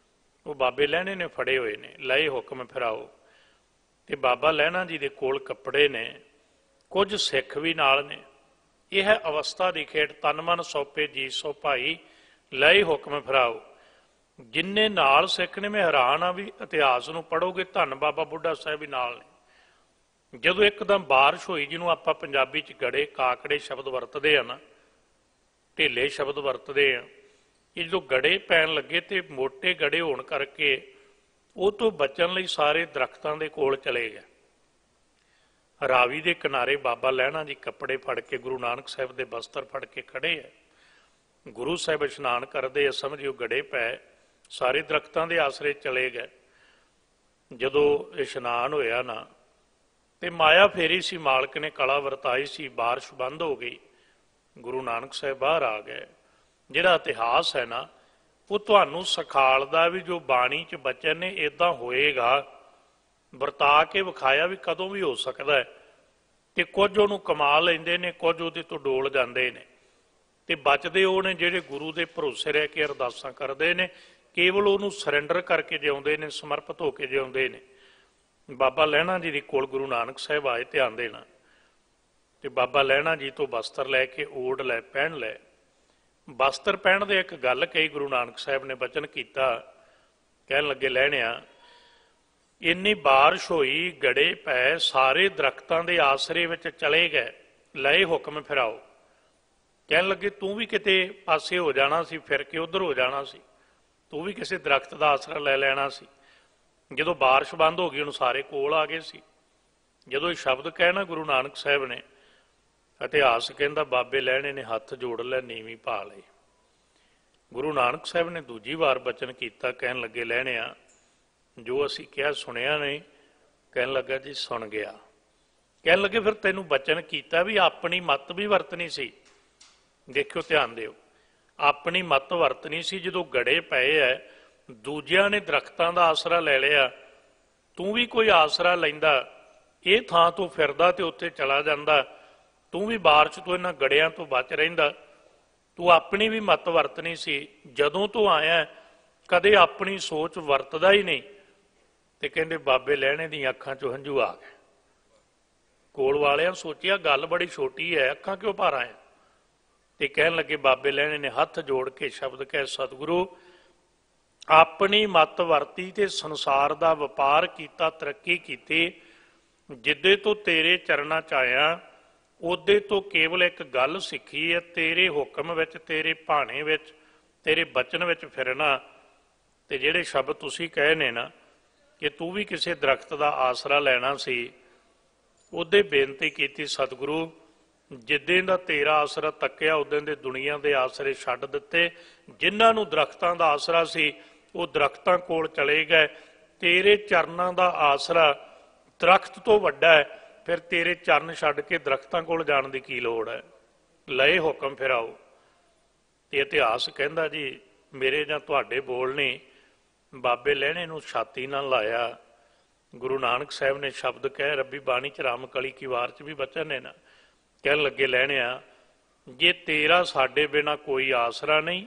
ਉਹ ਬਾਬੇ ਲਹਿਣੇ ਨੇ ਫੜੇ ਹੋਏ ਨੇ, ਲਏ ਹੁਕਮ ਫਿਰਾਓ। ਤੇ ਬਾਬਾ ਲਹਿਣਾ ਜੀ ਦੇ ਕੋਲ ਕੱਪੜੇ ਨੇ, ਕੁਝ ਸਿੱਖ ਵੀ ਨਾਲ ਨੇ। ਇਹ ਹੈ ਅਵਸਥਾ ਦੀ ਖੇਡ, ਤਨ ਮਨ ਸੌਪੇ ਜੀ ਸੋ ਭਾਈ ਲਏ ਹੁਕਮ ਫਿਰਾਓ। ਜਿੰਨੇ ਨਾਲ ਸਿੱਖ ਨੇ, ਮੈਂ ਹੈਰਾਨ ਆ ਵੀ ਇਤਿਹਾਸ ਨੂੰ ਪੜ੍ਹੋਗੇ, ਧੰਨ ਬਾਬਾ ਬੁੱਢਾ ਸਾਹਿਬ ਵੀ ਨਾਲ ਨੇ। ਜਦੋਂ ਇੱਕਦਮ ਬਾਰਿਸ਼ ਹੋਈ, ਜਿਹਨੂੰ ਆਪਾਂ ਪੰਜਾਬੀ 'ਚ ਗੜੇ ਕਾਕੜੇ ਸ਼ਬਦ ਵਰਤਦੇ ਆ ਨਾ, ਢੇਲੇ ਸ਼ਬਦ ਵਰਤਦੇ ਆ, ਇਹ ਜਦੋਂ ਗੜੇ ਪੈਣ ਲੱਗੇ ਤੇ ਮੋਟੇ ਗੜੇ ਹੋਣ ਕਰਕੇ ਉਹ ਤੋਂ ਬਚਣ ਲਈ ਸਾਰੇ ਦਰਖਤਾਂ ਦੇ ਕੋਲ ਚਲੇ ਗਏ। ਰਾਵੀ ਦੇ ਕਿਨਾਰੇ ਬਾਬਾ ਲਹਿਣਾ ਜੀ ਕੱਪੜੇ ਫੜ ਕੇ, ਗੁਰੂ ਨਾਨਕ ਸਾਹਿਬ ਦੇ ਬਸਤਰ ਫੜ ਕੇ ਖੜੇ ਹੈ। ਗੁਰੂ ਸਾਹਿਬ ਇਸ਼ਨਾਨ ਕਰਦੇ ਆ, ਸਮਝਿਓ ਗੜੇ ਪੈ, ਸਾਰੇ ਦਰਖਤਾਂ ਦੇ ਆਸਰੇ ਚਲੇ ਗਏ। ਜਦੋਂ ਇਸ਼ਨਾਨ ਹੋਇਆ ਨਾ ਤੇ ਮਾਇਆ ਫੇਰੀ ਸੀ, ਮਾਲਕ ਨੇ ਕਲਾ ਵਰਤਾਈ ਸੀ, ਬਾਰਿਸ਼ ਬੰਦ ਹੋ ਗਈ, ਗੁਰੂ ਨਾਨਕ ਸਾਹਿਬ ਬਾਹਰ ਆ ਗਏ। ਜਿਹੜਾ ਇਤਿਹਾਸ ਹੈ ਨਾ, ਉਹ ਤੁਹਾਨੂੰ ਸਿਖਾਲਦਾ ਵੀ ਜੋ ਬਾਣੀ 'ਚ ਬਚਨ ਨੇ ਇੱਦਾਂ ਹੋਏਗਾ, ਵਰਤਾ ਕੇ ਵਿਖਾਇਆ ਵੀ ਕਦੋਂ ਵੀ ਹੋ ਸਕਦਾ ਹੈ। ਤੇ ਕੁਝ ਉਹਨੂੰ ਕਮਾ ਲੈਂਦੇ ਨੇ, ਕੁਝ ਉਹਦੇ ਤੋਂ ਡੋਲ ਜਾਂਦੇ ਨੇ, ਤੇ ਬਚਦੇ ਉਹ ਨੇ ਜਿਹੜੇ ਗੁਰੂ ਦੇ ਭਰੋਸੇ ਰਹਿ ਕੇ ਅਰਦਾਸਾਂ ਕਰਦੇ ਨੇ, ਕੇਵਲ ਉਹਨੂੰ ਸਰੈਂਡਰ ਕਰਕੇ ਜਿਉਂਦੇ ਨੇ, ਸਮਰਪਿਤ ਹੋ ਕੇ ਜਿਉਂਦੇ ਨੇ। ਬਾਬਾ ਲਹਿਣਾ ਜੀ ਦੇ ਕੋਲ ਗੁਰੂ ਨਾਨਕ ਸਾਹਿਬ ਆਏ, ਧਿਆਨ ਦੇਣਾ। ਤੇ ਬਾਬਾ ਲਹਿਣਾ ਜੀ ਤੋਂ ਬਸਤਰ ਲੈ ਕੇ ਓੜ ਲੈ, ਪਹਿਨ ਲੈ। ਬਸਤਰ ਪਹਿਣ ਦੇ ਇੱਕ ਗੱਲ ਕਹੀ ਗੁਰੂ ਨਾਨਕ ਸਾਹਿਬ ਨੇ, ਬਚਨ ਕੀਤਾ, ਕਹਿਣ ਲੱਗੇ ਲਹਿਣਿਆ, ਇੰਨੀ ਬਾਰਿਸ਼ ਹੋਈ, ਗੜੇ ਪੈ, ਸਾਰੇ ਦਰਖਤਾਂ ਦੇ ਆਸਰੇ ਵਿੱਚ ਚਲੇ ਗਏ, ਲਏ ਹੁਕਮ ਫਿਰਾਓ। ਕਹਿਣ ਲੱਗੇ ਤੂੰ ਵੀ ਕਿਤੇ ਪਾਸੇ ਹੋ ਜਾਣਾ ਸੀ, ਫਿਰ ਕੇ ਉਧਰ ਹੋ ਜਾਣਾ ਸੀ, ਤੂੰ ਵੀ ਕਿਸੇ ਦਰਖਤ ਦਾ ਆਸਰਾ ਲੈ ਲੈਣਾ ਸੀ। ਜਦੋਂ ਬਾਰਿਸ਼ ਬੰਦ ਹੋ ਗਈ, ਉਹਨੂੰ ਸਾਰੇ ਕੋਲ ਆ ਗਏ ਸੀ। ਜਦੋਂ ਇਹ ਸ਼ਬਦ ਕਹਿਣਾ ਗੁਰੂ ਨਾਨਕ ਸਾਹਿਬ ਨੇ, ਇਤਿਹਾਸ ਕਹਿੰਦਾ ਬਾਬੇ ਲਹਿਣੇ ਨੇ ਹੱਥ ਜੋੜ ਲੈ, ਨੀਵੀਂ ਪਾ ਲਈ। ਗੁਰੂ ਨਾਨਕ ਸਾਹਿਬ ਨੇ ਦੂਜੀ ਵਾਰ ਬਚਨ ਕੀਤਾ, ਕਹਿਣ ਲੱਗੇ ਲਹਿਣਿਆ ਜੋ ਅਸੀਂ ਕਿਹਾ ਸੁਣਿਆ ਨਹੀਂ? ਕਹਿਣ ਲੱਗਾ ਜੀ ਸੁਣ ਗਿਆ। ਕਹਿਣ ਲੱਗੇ ਫਿਰ ਤੈਨੂੰ ਬਚਨ ਕੀਤਾ ਵੀ ਆਪਣੀ ਮੱਤ ਵੀ ਵਰਤਣੀ ਸੀ। ਦੇਖਿਓ ਧਿਆਨ ਦਿਓ, ਆਪਣੀ ਮੱਤ ਵਰਤਣੀ ਸੀ। ਜਦੋਂ ਗੜੇ ਪਏ ਐ, ਦੂਜਿਆਂ ਨੇ ਦਰਖਤਾਂ ਦਾ ਆਸਰਾ ਲੈ ਲਿਆ, ਤੂੰ ਵੀ ਕੋਈ ਆਸਰਾ ਲੈਂਦਾ, ਇਹ ਥਾਂ ਤੋਂ ਫਿਰਦਾ ਤੇ ਉੱਥੇ ਚਲਾ ਜਾਂਦਾ, ਤੂੰ ਵੀ ਬਾਰਿਸ਼ ਤੋਂ ਇਹਨਾਂ ਗੜਿਆਂ ਤੋਂ ਬਚ ਰਹਿੰਦਾ। ਤੂੰ ਆਪਣੀ ਵੀ ਮੱਤ ਵਰਤਣੀ ਸੀ। ਜਦੋਂ ਤੂੰ ਆਇਆ ਕਦੇ ਆਪਣੀ ਸੋਚ ਵਰਤਦਾ ਹੀ ਨਹੀਂ, ਤੇ ਕਹਿੰਦੇ ਬਾਬੇ ਲਹਿਣੇ ਦੀਆਂ ਅੱਖਾਂ 'ਚੋਂ ਹੰਝੂ ਆ ਗਏ। ਕੋਲ ਵਾਲਿਆਂ ਸੋਚਿਆ ਗੱਲ ਬੜੀ ਛੋਟੀ ਹੈ, ਅੱਖਾਂ ਕਿਉਂ ਭਰ ਆਏ? ਤੇ ਕਹਿਣ ਲੱਗੇ, ਬਾਬੇ ਲਹਿਣੇ ਨੇ ਹੱਥ ਜੋੜ ਕੇ ਸ਼ਬਦ ਕਹੇ, ਸਤਿਗੁਰੂ ਆਪਣੀ ਮੱਤ ਵਰਤੀ ਤੇ ਸੰਸਾਰ ਦਾ ਵਪਾਰ ਕੀਤਾ, ਤਰੱਕੀ ਕੀਤੀ। ਜਿੱਦੇ ਤੋਂ ਤੇਰੇ ਚਰਨਾਂ 'ਚ ਆਇਆ ਉਹਦੇ ਤੋਂ ਕੇਵਲ ਇੱਕ ਗੱਲ ਸਿੱਖੀ ਹੈ, ਤੇਰੇ ਹੁਕਮ ਵਿੱਚ, ਤੇਰੇ ਭਾਣੇ ਵਿੱਚ, ਤੇਰੇ ਬਚਨ ਵਿੱਚ ਫਿਰਨਾ। ਤੇ ਜਿਹੜੇ ਸ਼ਬਦ ਤੁਸੀਂ ਕਹੇ ਨੇ ਨਾ ਕਿ ਤੂੰ ਵੀ ਕਿਸੇ ਦਰਖਤ ਦਾ ਆਸਰਾ ਲੈਣਾ ਸੀ, ਉਹਦੇ ਬੇਨਤੀ ਕੀਤੀ, ਸਤਿਗੁਰੂ ਜਿੱਦਾਂ ਦਾ ਤੇਰਾ ਆਸਰਾ ਤੱਕਿਆ ਉਦੋਂ ਦੇ ਦੁਨੀਆ ਦੇ ਆਸਰੇ ਛੱਡ ਦਿੱਤੇ। ਜਿਨ੍ਹਾਂ ਨੂੰ ਦਰਖਤਾਂ ਦਾ ਆਸਰਾ ਸੀ ਉਹ ਦਰਖਤਾਂ ਕੋਲ ਚਲੇ ਗਏ। ਤੇਰੇ ਚਰਨਾਂ ਦਾ ਆਸਰਾ ਦਰਖਤ ਤੋਂ ਵੱਡਾ ਹੈ, ਫਿਰ ਤੇਰੇ ਚਰਨ ਛੱਡ ਕੇ ਦਰਖਤਾਂ ਕੋਲ ਜਾਣ ਦੀ ਕੀ ਲੋੜ ਹੈ? ਲਏ ਹੁਕਮ ਫਿਰ ਆਓ। ਤੇ ਇਤਿਹਾਸ ਕਹਿੰਦਾ ਜੀ, ਮੇਰੇ ਜਾਂ ਤੁਹਾਡੇ ਬੋਲ ਨਹੀਂ, ਬਾਬੇ ਲਹਿਣੇ ਨੂੰ ਛਾਤੀ ਨਾਲ ਲਾਇਆ। ਗੁਰੂ ਨਾਨਕ ਸਾਹਿਬ ਨੇ ਸ਼ਬਦ ਕਹੇ, ਰੱਬੀ ਬਾਣੀ 'ਚ ਰਾਮ ਕਲੀ ਕੀ ਵਾਰ 'ਚ ਵੀ ਬਚਨ ਨੇ ਨਾ। ਕਹਿਣ ਲੱਗੇ, ਲਹਿਣਿਆ ਜੇ ਤੇਰਾ ਸਾਡੇ ਬਿਨਾਂ ਕੋਈ ਆਸਰਾ ਨਹੀਂ,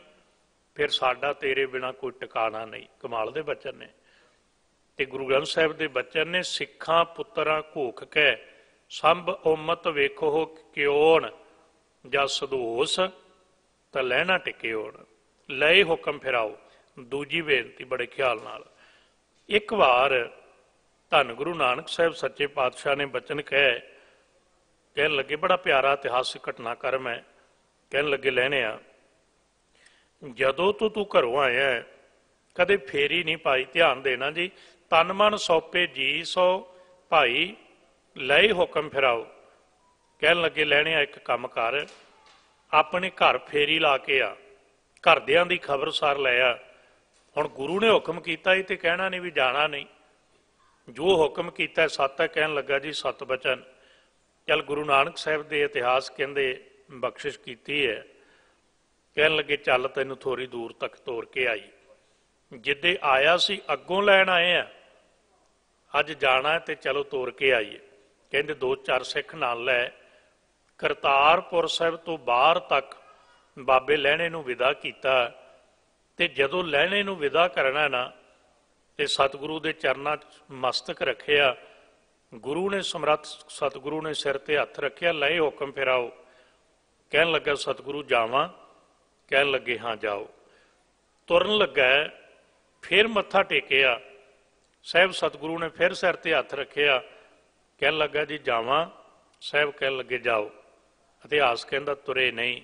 ਫਿਰ ਸਾਡਾ ਤੇਰੇ ਬਿਨਾਂ ਕੋਈ ਟਿਕਾਣਾ ਨਹੀਂ। ਕਮਾਲ ਦੇ ਬਚਨ ਨੇ। ਤੇ ਗੁਰੂ ਗ੍ਰੰਥ ਸਾਹਿਬ ਦੇ ਬਚਨ ਨੇ, ਸਿੱਖਾਂ ਪੁੱਤਰਾਂ ਘੋਖ ਕੇ ਸੰਭ ਉਮਤ ਵੇਖੋ ਕਿਉਣ, ਜਾਂ ਸਦੋਸ ਤਾਂ ਲਹਿਣਾ ਟਿਕੇ ਹੋਣ। ਲਏ ਹੁਕਮ ਫਿਰਾਓ। ਦੂਜੀ ਬੇਨਤੀ ਬੜੇ ਖਿਆਲ ਨਾਲ, ਇੱਕ ਵਾਰ ਧੰਨ ਗੁਰੂ ਨਾਨਕ ਸਾਹਿਬ ਸੱਚੇ ਪਾਤਸ਼ਾਹ ਨੇ ਬਚਨ ਕਹੇ। ਕਹਿਣ ਲੱਗੇ, ਬੜਾ ਪਿਆਰਾ ਇਤਿਹਾਸਿਕ ਘਟਨਾਕ੍ਰਮ ਹੈ। ਕਹਿਣ ਲੱਗੇ, ਲਹਿਣਿਆ ਜਦੋਂ ਤੂੰ ਘਰੋਂ ਆਇਆ ਕਦੇ ਫੇਰੀ ਨਹੀਂ ਪਾਈ। ਧਿਆਨ ਦੇਣਾ ਜੀ, ਤਨ ਮਨ ਸੌਪੇ ਜੀ ਸੋ ਭਾਈ, ਲਏ ਹੁਕਮ ਫਿਰਾਓ। ਕਹਿਣ ਲੱਗੇ, ਲਹਿਣਿਆ ਇੱਕ ਕੰਮ ਕਰ, ਆਪਣੇ ਘਰ ਫੇਰੀ ਲਾ ਕੇ ਆ, ਘਰਦਿਆਂ ਦੀ ਖਬਰਸਾਰ ਲੈ ਆ। ਹੁਣ ਗੁਰੂ ਨੇ ਹੁਕਮ ਕੀਤਾ ਇਹ ਤੇ ਕਹਿਣਾ ਨਹੀਂ ਵੀ ਜਾਣਾ ਨਹੀਂ, ਜੋ ਹੁਕਮ ਕੀਤਾ ਸੱਤ ਹੈ। ਕਹਿਣ ਲੱਗਾ ਜੀ, ਸੱਤ ਬਚਨ। ਚੱਲ ਗੁਰੂ ਨਾਨਕ ਸਾਹਿਬ ਦੇ ਇਤਿਹਾਸ ਕਹਿੰਦੇ ਬਖਸ਼ਿਸ਼ ਕੀਤੀ ਹੈ। ਕਹਿਣ ਲੱਗੇ, ਚੱਲ ਤੈਨੂੰ ਥੋੜੀ ਦੂਰ ਤੱਕ ਤੋਰ ਕੇ ਆਈ। ਜਿੱਦੇ ਆਇਆ ਸੀ ਅੱਗੋਂ ਲੈਣ ਆਏ ਆ, ਅੱਜ ਜਾਣਾ ਤੇ ਚਲੋ ਤੋਰ ਕੇ ਆਈਏ। ਕਹਿੰਦੇ 2-4 ਸਿੱਖ ਨਾਲ ਲੈ ਕਰਤਾਰਪੁਰ ਸਾਹਿਬ ਤੋਂ ਬਾਹਰ ਤੱਕ ਬਾਬੇ ਲਹਿਣੇ ਨੂੰ ਵਿਦਾ ਕੀਤਾ। ਤੇ ਜਦੋਂ ਲਹਿਣੇ ਨੂੰ ਵਿਦਾ ਕਰਨਾ ਨਾ, ਤੇ ਸਤਿਗੁਰੂ ਦੇ ਚਰਨਾਂ 'ਚ ਮਸਤਕ ਰੱਖਿਆ। ਗੁਰੂ ਨੇ ਸਮਰੱਥ ਸਤਿਗੁਰੂ ਨੇ ਸਿਰ ਤੇ ਹੱਥ ਰੱਖਿਆ, ਲਏ ਹੁਕਮ ਫਿਰਾਓ। ਕਹਿਣ ਲੱਗਾ, ਸਤਿਗੁਰੂ ਜਾਵਾਂ? ਕਹਿਣ ਲੱਗੇ, ਹਾਂ ਜਾਓ। ਤੁਰਨ ਲੱਗਾ, ਫਿਰ ਮੱਥਾ ਟੇਕਿਆ। ਸਾਹਿਬ ਸਤਿਗੁਰੂ ਨੇ ਫਿਰ ਸਿਰ ਤੇ ਹੱਥ ਰੱਖਿਆ। ਕਹਿਣ ਲੱਗਾ, ਜੀ ਜਾਵਾਂ? ਸਾਹਿਬ ਕਹਿਣ ਲੱਗੇ, ਜਾਓ। ਇਤਿਹਾਸ ਕਹਿੰਦਾ ਤੁਰੇ ਨਹੀਂ।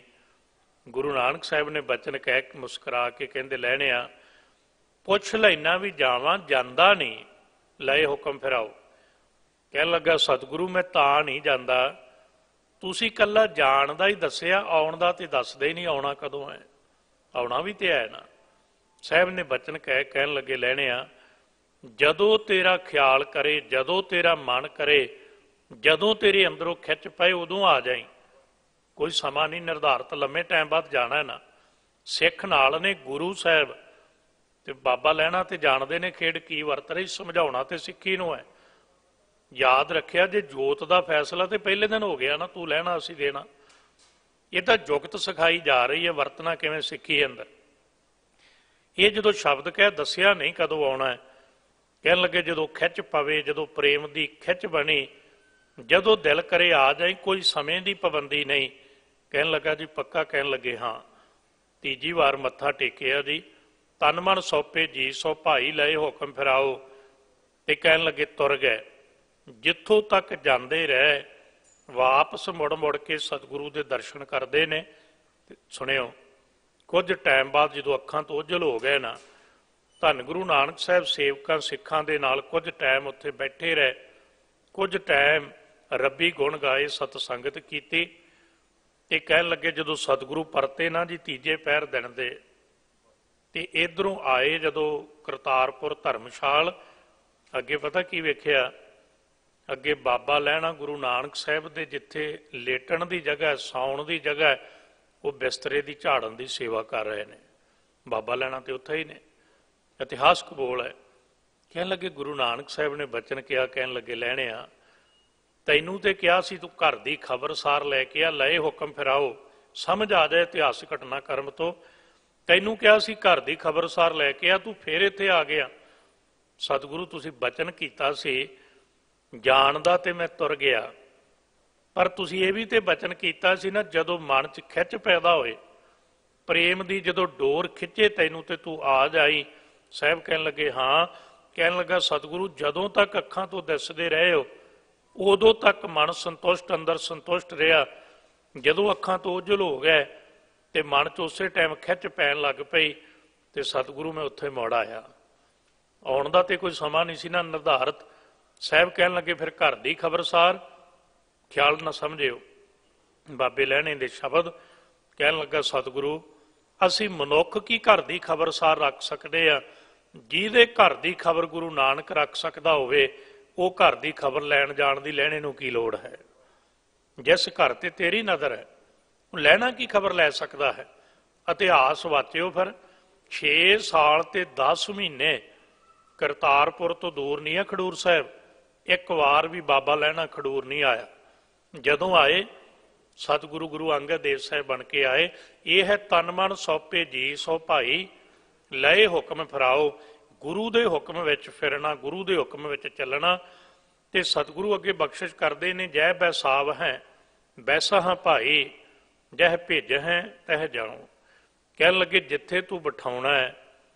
ਗੁਰੂ ਨਾਨਕ ਸਾਹਿਬ ਨੇ ਬਚਨ ਕਹਿ ਕੇ ਮੁਸਕਰਾ ਕੇ ਕਹਿੰਦੇ, ਲਹਿਣਿਆ ਪੁੱਛ ਲੈਣਾ ਵੀ ਜਾਵਾਂ, ਜਾਂਦਾ ਨਹੀਂ, ਲਏ ਹੁਕਮ ਫਿਰਾਓ। ਕਹਿਣ ਲੱਗਾ, ਸਤਿਗੁਰੂ ਮੈਂ ਤਾਂ ਨਹੀਂ ਜਾਂਦਾ, ਤੁਸੀਂ ਇਕੱਲਾ ਜਾਣ ਦਾ ਹੀ ਦੱਸਿਆ, ਆਉਣ ਦਾ ਤੇ ਦੱਸਦੇ ਹੀ ਨਹੀਂ, ਆਉਣਾ ਕਦੋਂ ਹੈ? ਆਉਣਾ ਵੀ ਤੇ ਹੈ ਨਾ। ਸਾਹਿਬ ਨੇ ਬਚਨ ਕਹਿਣ ਲੱਗੇ, ਲਹਿਣਿਆ ਜਦੋਂ ਤੇਰਾ ਖਿਆਲ ਕਰੇ, ਜਦੋਂ ਤੇਰਾ ਮਨ ਕਰੇ, ਜਦੋਂ ਤੇਰੇ ਅੰਦਰੋਂ ਖਿੱਚ ਪਏ ਉਦੋਂ ਆ ਜਾਈ। ਕੋਈ ਸਮਾਂ ਨਹੀਂ ਨਿਰਧਾਰਤ, ਲੰਮੇ ਟਾਈਮ ਬਾਅਦ ਜਾਣਾ ਨਾ। ਸਿੱਖ ਨਾਲ ਨੇ ਗੁਰੂ ਸਾਹਿਬ ਤੇ ਬਾਬਾ ਲਹਿਣਾ ਤੇ ਜਾਣਦੇ ਨੇ ਖੇਡ ਕੀ ਵਰਤ ਰਹੀ। ਸਮਝਾਉਣਾ ਤੇ ਸਿੱਖੀ ਨੂੰ ਹੈ। ਯਾਦ ਰੱਖਿਆ, ਜੇ ਜੋਤ ਦਾ ਫੈਸਲਾ ਤੇ ਪਹਿਲੇ ਦਿਨ ਹੋ ਗਿਆ ਨਾ, ਤੂੰ ਲੈਣਾ ਅਸੀਂ ਦੇਣਾ। ਇਹ ਤਾਂ ਜੁਗਤ ਸਿਖਾਈ ਜਾ ਰਹੀ ਹੈ, ਵਰਤਣਾ ਕਿਵੇਂ ਸਿੱਖੀ ਅੰਦਰ। ਇਹ ਜਦੋਂ ਸ਼ਬਦ ਕਹਿ ਦੱਸਿਆ ਨਹੀਂ ਕਦੋਂ ਆਉਣਾ। ਕਹਿਣ ਲੱਗੇ, ਜਦੋਂ ਖਿੱਚ ਪਵੇ, ਜਦੋਂ ਪ੍ਰੇਮ ਦੀ ਖਿੱਚ ਬਣੀ, ਜਦੋਂ ਦਿਲ ਕਰੇ ਆ ਜਾਈ, ਕੋਈ ਸਮੇਂ ਦੀ ਪਾਬੰਦੀ ਨਹੀਂ। ਕਹਿਣ ਲੱਗਾ, ਜੀ ਪੱਕਾ? ਕਹਿਣ ਲੱਗੇ, ਹਾਂ। ਤੀਜੀ ਵਾਰ ਮੱਥਾ ਟੇਕਿਆ ਜੀ, ਤਨ ਮਨ ਸੌਪੇ ਜੀ ਸੋ ਭਾਈ, ਲਏ ਹੁਕਮ ਫਿਰਾਓ। ਤੇ ਕਹਿਣ ਲੱਗੇ, ਤੁਰ ਗਏ। ਜਿੱਥੋਂ ਤੱਕ ਜਾਂਦੇ ਰਹੇ, ਵਾਪਸ ਮੁੜ ਮੁੜ ਕੇ ਸਤਿਗੁਰੂ ਦੇ ਦਰਸ਼ਨ ਕਰਦੇ ਨੇ। ਸੁਣਿਓ, ਕੁਝ ਟਾਈਮ ਬਾਅਦ ਜਦੋਂ ਅੱਖਾਂ ਤੋਂ ਓਝਲ ਹੋ ਗਏ ਨਾ, ਧੰਨ ਗੁਰੂ ਨਾਨਕ ਸਾਹਿਬ ਸੇਵਕਾਂ ਸਿੱਖਾਂ ਦੇ ਨਾਲ ਕੁਝ ਟਾਈਮ ਉੱਥੇ ਬੈਠੇ ਰਹੇ। ਕੁਝ ਟਾਈਮ ਰੱਬੀ ਗੁਣ ਗਾਏ, ਸਤਸੰਗਤ ਕੀਤੀ। ਤੇ ਕਹਿਣ ਲੱਗੇ, ਜਦੋਂ ਸਤਿਗੁਰੂ ਪਰਤੇ ਨਾ ਜੀ ਤੀਜੇ ਪਹਿਰ ਦਿਨ ਦੇ, ਤੇ ਇਧਰੋਂ ਆਏ ਜਦੋਂ ਕਰਤਾਰਪੁਰ ਧਰਮਸ਼ਾਲ, ਅੱਗੇ ਪਤਾ ਕੀ ਵੇਖਿਆ? ਅੱਗੇ ਬਾਬਾ ਲਹਿਣਾ ਗੁਰੂ ਨਾਨਕ ਸਾਹਿਬ ਦੇ ਜਿੱਥੇ ਲੇਟਣ ਦੀ ਜਗ੍ਹਾ, ਸੌਣ ਦੀ ਜਗ੍ਹਾ, ਉਹ ਬਿਸਤਰੇ ਦੀ ਝਾੜਨ ਦੀ ਸੇਵਾ ਕਰ ਰਹੇ ਨੇ। ਬਾਬਾ ਲਹਿਣਾ ਤੇ ਉੱਥੇ ਹੀ ਨੇ। ਇਤਿਹਾਸ ਕਬੂਲ ਹੈ। ਕਹਿਣ ਲੱਗੇ, ਗੁਰੂ ਨਾਨਕ ਸਾਹਿਬ ਨੇ ਬਚਨ ਕਿਹਾ। ਕਹਿਣ ਲੱਗੇ, ਲਹਿਣਿਆ ਤੈਨੂੰ ਤੇ ਕਿਹਾ ਸੀ ਤੂੰ ਘਰ ਦੀ ਖਬਰਸਾਰ ਲੈ ਕੇ ਆ, ਲਏ ਹੁਕਮ ਫਿਰਾਓ। ਸਮਝ ਆ ਜਾਏ ਇਤਿਹਾਸਿਕ ਘਟਨਾਕ੍ਰਮ ਤੋਂ। ਤੈਨੂੰ ਕਿਹਾ ਸੀ ਘਰ ਦੀ ਖਬਰਸਾਰ ਲੈ ਕੇ ਆ, ਤੂੰ ਫੇਰ ਇੱਥੇ ਆ ਗਿਆ। ਸਤਿਗੁਰੂ ਤੁਸੀਂ ਬਚਨ ਕੀਤਾ ਸੀ ਜਾਣਦਾ ਤੇ ਮੈਂ ਤੁਰ ਗਿਆ, ਪਰ ਤੁਸੀਂ ਇਹ ਵੀ ਤੇ ਬਚਨ ਕੀਤਾ ਸੀ ਨਾ, ਜਦੋਂ ਮਨ 'ਚ ਖਿੱਚ ਪੈਦਾ ਹੋਏ, ਪ੍ਰੇਮ ਦੀ ਜਦੋਂ ਡੋਰ ਖਿੱਚੇ ਤੈਨੂੰ ਤੇ ਤੂੰ ਆ ਜਾਈ। ਸਾਹਿਬ ਕਹਿਣ ਲੱਗੇ ਹਾਂ। ਕਹਿਣ ਲੱਗਾ ਸਤਿਗੁਰੂ ਜਦੋਂ ਤੱਕ ਅੱਖਾਂ ਤੋਂ ਦਿਸਦੇ ਰਹੇ ਹੋ ਉਦੋਂ ਤੱਕ ਮਨ ਸੰਤੁਸ਼ਟ, ਅੰਦਰ ਸੰਤੁਸ਼ਟ ਰਿਹਾ। ਜਦੋਂ ਅੱਖਾਂ ਤੋਂ ਉਜਲ ਹੋ ਗਏ ਤੇ ਮਨ 'ਚ ਉਸੇ ਟਾਈਮ ਖਿੱਚ ਪੈਣ ਲੱਗ ਪਈ ਤੇ ਸਤਿਗੁਰੂ ਮੈਂ ਉੱਥੇ ਮੁੜ ਆਇਆ। ਆਉਣ ਦਾ ਤੇ ਕੋਈ ਸਮਾਂ ਨਹੀਂ ਸੀ ਨਾ ਨਿਰਧਾਰਤ। ਸਾਹਿਬ ਕਹਿਣ ਲੱਗੇ ਫਿਰ ਘਰ ਦੀ ਖਬਰਸਾਰ, ਖਿਆਲ ਨਾ ਸਮਝਿਓ ਬਾਬੇ ਲਹਿਣੇ ਦੇ ਸ਼ਬਦ। ਕਹਿਣ ਲੱਗਾ ਸਤਿਗੁਰੂ ਅਸੀਂ ਮਨੁੱਖ ਕੀ ਘਰ ਦੀ ਖਬਰਸਾਰ ਰੱਖ ਸਕਦੇ ਆ? ਜਿਹਦੇ ਘਰ ਦੀ ਖਬਰ ਗੁਰੂ ਨਾਨਕ ਰੱਖ ਸਕਦਾ ਹੋਵੇ ਉਹ ਘਰ ਦੀ ਖਬਰ ਲੈਣ ਜਾਣ ਦੀ ਲਹਿਣੇ ਨੂੰ ਕੀ ਲੋੜ ਹੈ? ਜਿਸ ਘਰ ਤੇ ਤੇਰੀ ਨਜ਼ਰ ਹੈ ਉਹ ਲਹਿਣਾ ਕੀ ਖਬਰ ਲੈ ਸਕਦਾ ਹੈ? ਇਤਿਹਾਸ ਵਾਚਿਓ ਫਿਰ 6 ਸਾਲ ਤੇ 10 ਮਹੀਨੇ ਕਰਤਾਰਪੁਰ ਤੋਂ ਦੂਰ ਨਹੀਂ ਹੈ ਖਡੂਰ ਸਾਹਿਬ। ਇੱਕ ਵਾਰ ਵੀ ਬਾਬਾ ਲਹਿਣਾ ਖਡੂਰ ਨਹੀਂ ਆਇਆ। ਜਦੋਂ ਆਏ ਸਤਿਗੁਰੂ ਗੁਰੂ ਅੰਗਦ ਦੇਵ ਸਾਹਿਬ ਬਣ ਕੇ ਆਏ। ਇਹ ਹੈ ਤਨ ਮਨ ਸੌਪੇ ਜੀ ਸੋ ਭਾਈ, ਲਏ ਹੁਕਮ ਫਿਰਾਓ। ਗੁਰੂ ਦੇ ਹੁਕਮ ਵਿੱਚ ਫਿਰਨਾ, ਗੁਰੂ ਦੇ ਹੁਕਮ ਵਿੱਚ ਚੱਲਣਾ। ਤੇ ਸਤਿਗੁਰੂ ਅੱਗੇ ਬਖਸ਼ਿਸ਼ ਕਰਦੇ ਨੇ, ਜੈ ਬੈਸਾਵ ਹੈ ਬੈਸਾ ਹਾਂ ਭਾਈ, ਜਹ ਭੇਜ ਹੈ ਤਹ ਜਾਣੋ। ਕਹਿਣ ਲੱਗੇ ਜਿੱਥੇ ਤੂੰ ਬਿਠਾਉਣਾ ਹੈ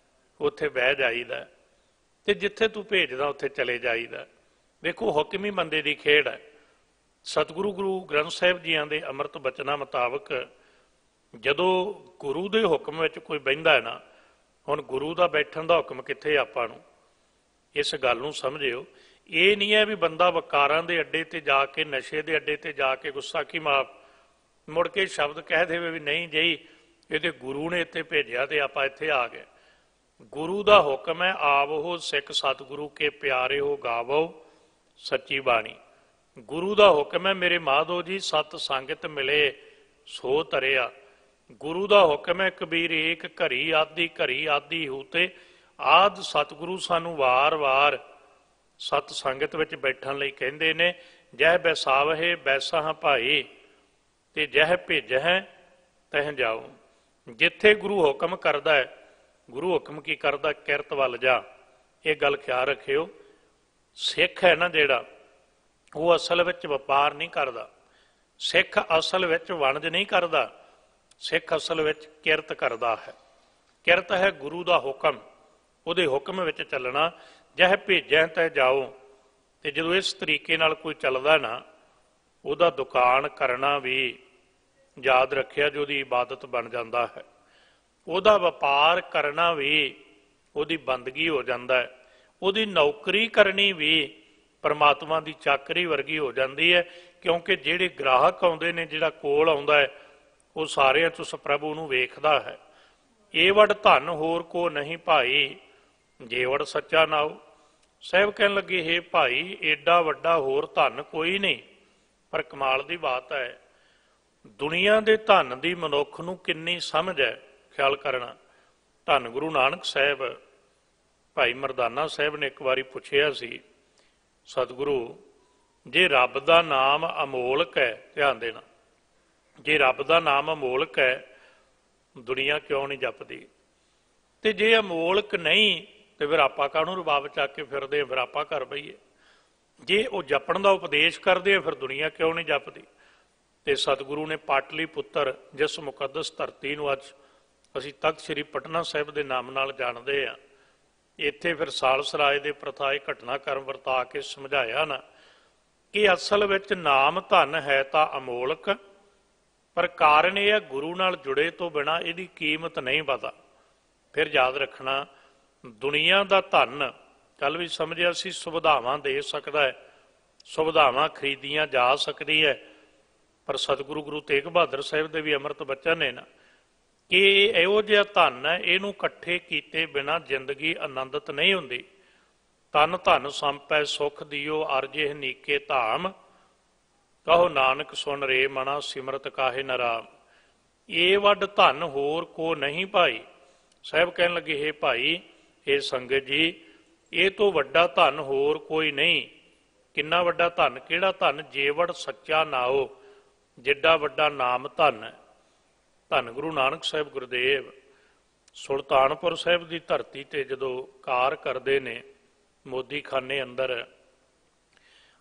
ਉੱਥੇ ਬਹਿ ਜਾਈਦਾ, ਤੇ ਜਿੱਥੇ ਤੂੰ ਭੇਜਦਾ ਉੱਥੇ ਚਲੇ ਜਾਈਦਾ। ਵੇਖੋ ਹੁਕਮ ਹੀ ਬੰਦੇ ਦੀ ਖੇਡ ਹੈ। ਸਤਿਗੁਰੂ ਗੁਰੂ ਗ੍ਰੰਥ ਸਾਹਿਬ ਜੀਆਂ ਦੇ ਅੰਮ੍ਰਿਤ ਬਚਨਾਂ ਮੁਤਾਬਕ ਜਦੋਂ ਗੁਰੂ ਦੇ ਹੁਕਮ ਵਿੱਚ ਕੋਈ ਬਹਿੰਦਾ ਹੈ ਨਾ, ਹੁਣ ਗੁਰੂ ਦਾ ਬੈਠਣ ਦਾ ਹੁਕਮ ਕਿੱਥੇ ਆਪਾਂ ਨੂੰ? ਇਸ ਗੱਲ ਨੂੰ ਸਮਝਿਓ। ਇਹ ਨਹੀਂ ਹੈ ਵੀ ਬੰਦਾ ਵਕਾਰਾਂ ਦੇ ਅੱਡੇ ਤੇ ਜਾ ਕੇ, ਨਸ਼ੇ ਦੇ ਅੱਡੇ ਤੇ ਜਾ ਕੇ ਗੁੱਸਾ ਕੀ ਮਾਫ ਮੁੜ ਕੇ ਸ਼ਬਦ ਕਹਿ ਦੇਵੇ ਵੀ ਨਹੀਂ ਜੀ ਇਹਦੇ ਗੁਰੂ ਨੇ ਇੱਥੇ ਭੇਜਿਆ ਤੇ ਆਪਾਂ ਇੱਥੇ ਆ ਗਏ। ਗੁਰੂ ਦਾ ਹੁਕਮ ਹੈ ਆਵੋ ਸਿੱਖ ਸਤਿਗੁਰੂ ਕੇ ਪਿਆਰੇ ਹੋ ਗਾਵੋ ਸੱਚੀ ਬਾਣੀ। ਗੁਰੂ ਦਾ ਹੁਕਮ ਹੈ ਮੇਰੇ ਮਾਧੋ ਜੀ ਸਤ ਸੰਗਤ ਮਿਲੇ ਸੋ ਤਰਿਆ। ਗੁਰੂ ਦਾ ਹੁਕਮ ਹੈ ਕਬੀਰ ਏਕ ਘਰੀ ਆਦੀ ਘਰੀ ਆਦੀ ਹੂਤੇ। ਆਦ ਸਤਿਗੁਰੂ ਸਾਨੂੰ ਵਾਰ-ਵਾਰ ਸਤ ਸੰਗਤ ਵਿੱਚ ਬੈਠਣ ਲਈ ਕਹਿੰਦੇ ਨੇ। ਜਹ ਬੈਸਾਵਹਿ ਬੈਸਾ ਹਾਂ ਭਾਈ, ਤੇ ਜਹ ਭੇਜਹਿ ਤਹ ਜਾਓ। ਜਿੱਥੇ ਗੁਰੂ ਹੁਕਮ ਕਰਦਾ ਹੈ, ਗੁਰੂ ਹੁਕਮ ਕੀ ਕਰਦਾ? ਕਿਰਤ ਵੱਲ ਜਾ। ਇਹ ਗੱਲ ਖਿਆਲ ਰੱਖਿਓ। ਸਿੱਖ ਹੈ ਨਾ ਜਿਹੜਾ, ਉਹ ਅਸਲ ਵਿੱਚ ਵਪਾਰ ਨਹੀਂ ਕਰਦਾ। ਸਿੱਖ ਅਸਲ ਵਿੱਚ ਵਣਜ ਨਹੀਂ ਕਰਦਾ। ਸਿੱਖ ਅਸਲ ਵਿੱਚ ਕਿਰਤ ਕਰਦਾ ਹੈ। ਕਿਰਤ ਹੈ ਗੁਰੂ ਦਾ ਹੁਕਮ, ਉਹਦੇ ਹੁਕਮ ਵਿੱਚ ਚੱਲਣਾ। ਜਹ ਭੇਜੈ ਤੈ ਜਾਓ। ਤੇ ਜਦੋਂ ਇਸ ਤਰੀਕੇ ਨਾਲ ਕੋਈ ਚੱਲਦਾ ਨਾ, ਉਹਦਾ ਦੁਕਾਨ ਕਰਨਾ ਵੀ ਯਾਦ ਰੱਖਿਆ ਜੋ ਉਹਦੀ ਇਬਾਦਤ ਬਣ ਜਾਂਦਾ ਹੈ। ਉਹਦਾ ਵਪਾਰ ਕਰਨਾ ਵੀ ਉਹਦੀ ਬੰਦਗੀ ਹੋ ਜਾਂਦਾ ਹੈ। ਉਹਦੀ ਨੌਕਰੀ ਕਰਨੀ ਵੀ ਪਰਮਾਤਮਾ ਦੀ ਚਾਕਰੀ ਵਰਗੀ ਹੋ ਜਾਂਦੀ ਹੈ। ਕਿਉਂਕਿ ਜਿਹੜੇ ਗ੍ਰਾਹਕ ਆਉਂਦੇ ਨੇ, ਜਿਹੜਾ ਕੋਲ ਆਉਂਦਾ ਹੈ, ਉਹ ਸਾਰਿਆਂ 'ਚ ਉਸ ਪ੍ਰਭੂ ਨੂੰ ਵੇਖਦਾ ਹੈ। ਇਹ ਵਡ ਧਨ ਹੋਰ ਕੋ ਨਹੀਂ ਭਾਈ, ਜੇ ਵਡ ਸੱਚਾ ਨਾਉ। ਸਾਹਿਬ ਕਹਿਣ ਲੱਗੇ ਹੇ ਭਾਈ ਏਡਾ ਵੱਡਾ ਹੋਰ ਧਨ ਕੋਈ ਨਹੀਂ। ਪਰ ਕਮਾਲ ਦੀ ਬਾਤ ਹੈ, ਦੁਨੀਆ ਦੇ ਧਨ ਦੀ ਮਨੁੱਖ ਨੂੰ ਕਿੰਨੀ ਸਮਝ ਹੈ, ਖਿਆਲ ਕਰਨਾ। ਧੰਨ ਗੁਰੂ ਨਾਨਕ ਸਾਹਿਬ ਭਾਈ ਮਰਦਾਨਾ ਸਾਹਿਬ ਨੇ ਇੱਕ ਵਾਰੀ ਪੁੱਛਿਆ ਸੀ, ਸਤਿਗੁਰੂ ਜੇ ਰੱਬ ਦਾ ਨਾਮ ਅਮੋਲਕ ਹੈ, ਧਿਆਨ ਦੇਣਾ, ਜੇ ਰੱਬ ਦਾ ਨਾਮ ਅਮੋਲਕ ਹੈ ਦੁਨੀਆ ਕਿਉਂ ਨਹੀਂ ਜਪਦੀ? ਤੇ ਜੇ ਅਮੋਲਕ ਨਹੀਂ ਤੇ ਫਿਰ ਆਪਾਂ ਕਾਹਨੂੰ ਰਬਾਬ ਚੱਕ ਕੇ ਫਿਰਦੇ ਆ? ਫਿਰ ਆਪਾਂ ਕਰ ਬਈਏ। ਜੇ ਉਹ ਜਪਣ ਦਾ ਉਪਦੇਸ਼ ਕਰਦੇ ਆ ਫਿਰ ਦੁਨੀਆ ਕਿਉਂ ਨਹੀਂ ਜਪਦੀ? ਤੇ ਸਤਿਗੁਰੂ ਨੇ ਪਾਟਲੀ ਪੁੱਤਰ, ਜਿਸ ਮੁਕੱਦਸ ਧਰਤੀ ਨੂੰ ਅੱਜ ਅਸੀਂ ਤਖਤ ਸ੍ਰੀ ਪਟਨਾ ਸਾਹਿਬ ਦੇ ਨਾਮ ਨਾਲ ਜਾਣਦੇ ਹਾਂ, ਇੱਥੇ ਫਿਰ ਸਾਲਸਰਾਏ ਦੇ ਪ੍ਰਥਾਏ ਘਟਨਾਕ੍ਰਮ ਵਰਤਾ ਕੇ ਸਮਝਾਇਆ ਨਾ ਕਿ ਅਸਲ ਵਿੱਚ ਨਾਮ ਧਨ ਹੈ ਤਾਂ ਅਮੋਲਕ, ਪਰ ਕਾਰਨ ਇਹ ਹੈ ਗੁਰੂ ਨਾਲ ਜੁੜੇ ਤੋਂ ਬਿਨਾਂ ਇਹਦੀ ਕੀਮਤ ਨਹੀਂ ਪਤਾ। ਫਿਰ ਯਾਦ ਰੱਖਣਾ, ਦੁਨੀਆ ਦਾ ਧਨ ਕੱਲ ਵੀ ਸਮਝਿਆ ਸੀ ਸੁਵਿਧਾਵਾਂ ਦੇ ਸਕਦਾ ਹੈ, ਸੁਵਿਧਾਵਾਂ ਖਰੀਦੀਆਂ ਜਾ ਸਕਦੀ ਹੈ, ਪਰ ਸਤਿਗੁਰੂ ਗੁਰੂ ਤੇਗ ਬਹਾਦਰ ਸਾਹਿਬ ਦੇ ਵੀ ਅੰਮ੍ਰਿਤ ਬਚਨ ਨੇ ਨਾ ਕਿ ਇਹੋ ਜਿਹਾ ਧਨ ਹੈ, ਇਹਨੂੰ ਇਕੱਠੇ ਕੀਤੇ ਬਿਨਾਂ ਜ਼ਿੰਦਗੀ ਆਨੰਦਿਤ ਨਹੀਂ ਹੁੰਦੀ। ਤਨ ਧਨ ਸੰਪੈ ਸੁਖ ਦਿਓ ਅਰਜੇ ਨੀਕੇ ਧਾਮ, ਕਹੋ ਨਾਨਕ ਸੁਣ ਰੇ ਮਨਾ ਸਿਮਰਤ ਕਾਹੇ ਨ ਰਾਮ। ਇਹ ਵੱਡ ਧਨ ਹੋਰ ਕੋ ਨਹੀਂ ਭਾਈ। ਸਾਹਿਬ ਕਹਿਣ ਲੱਗੇ ਹੇ ਭਾਈ, ਇਹ ਸੰਗਤ ਜੀ, ਇਹ ਤੋਂ ਵੱਡਾ ਧਨ ਹੋਰ ਕੋਈ ਨਹੀਂ। ਕਿੰਨਾ ਵੱਡਾ ਧਨ? ਕਿਹੜਾ ਧਨ? ਜੇਵੜ ਸੱਚਾ ਨਾਓ, ਜਿੱਡਾ ਵੱਡਾ ਨਾਮ ਧਨ ਹੈ। ਧੰਨ ਗੁਰੂ ਨਾਨਕ ਸਾਹਿਬ ਗੁਰਦੇਵ ਸੁਲਤਾਨਪੁਰ ਸਾਹਿਬ ਦੀ ਧਰਤੀ ਤੇ ਜਦੋਂ ਕਾਰ ਕਰਦੇ ਨੇ ਮੋਦੀ ਖਾਨੇ ਅੰਦਰ।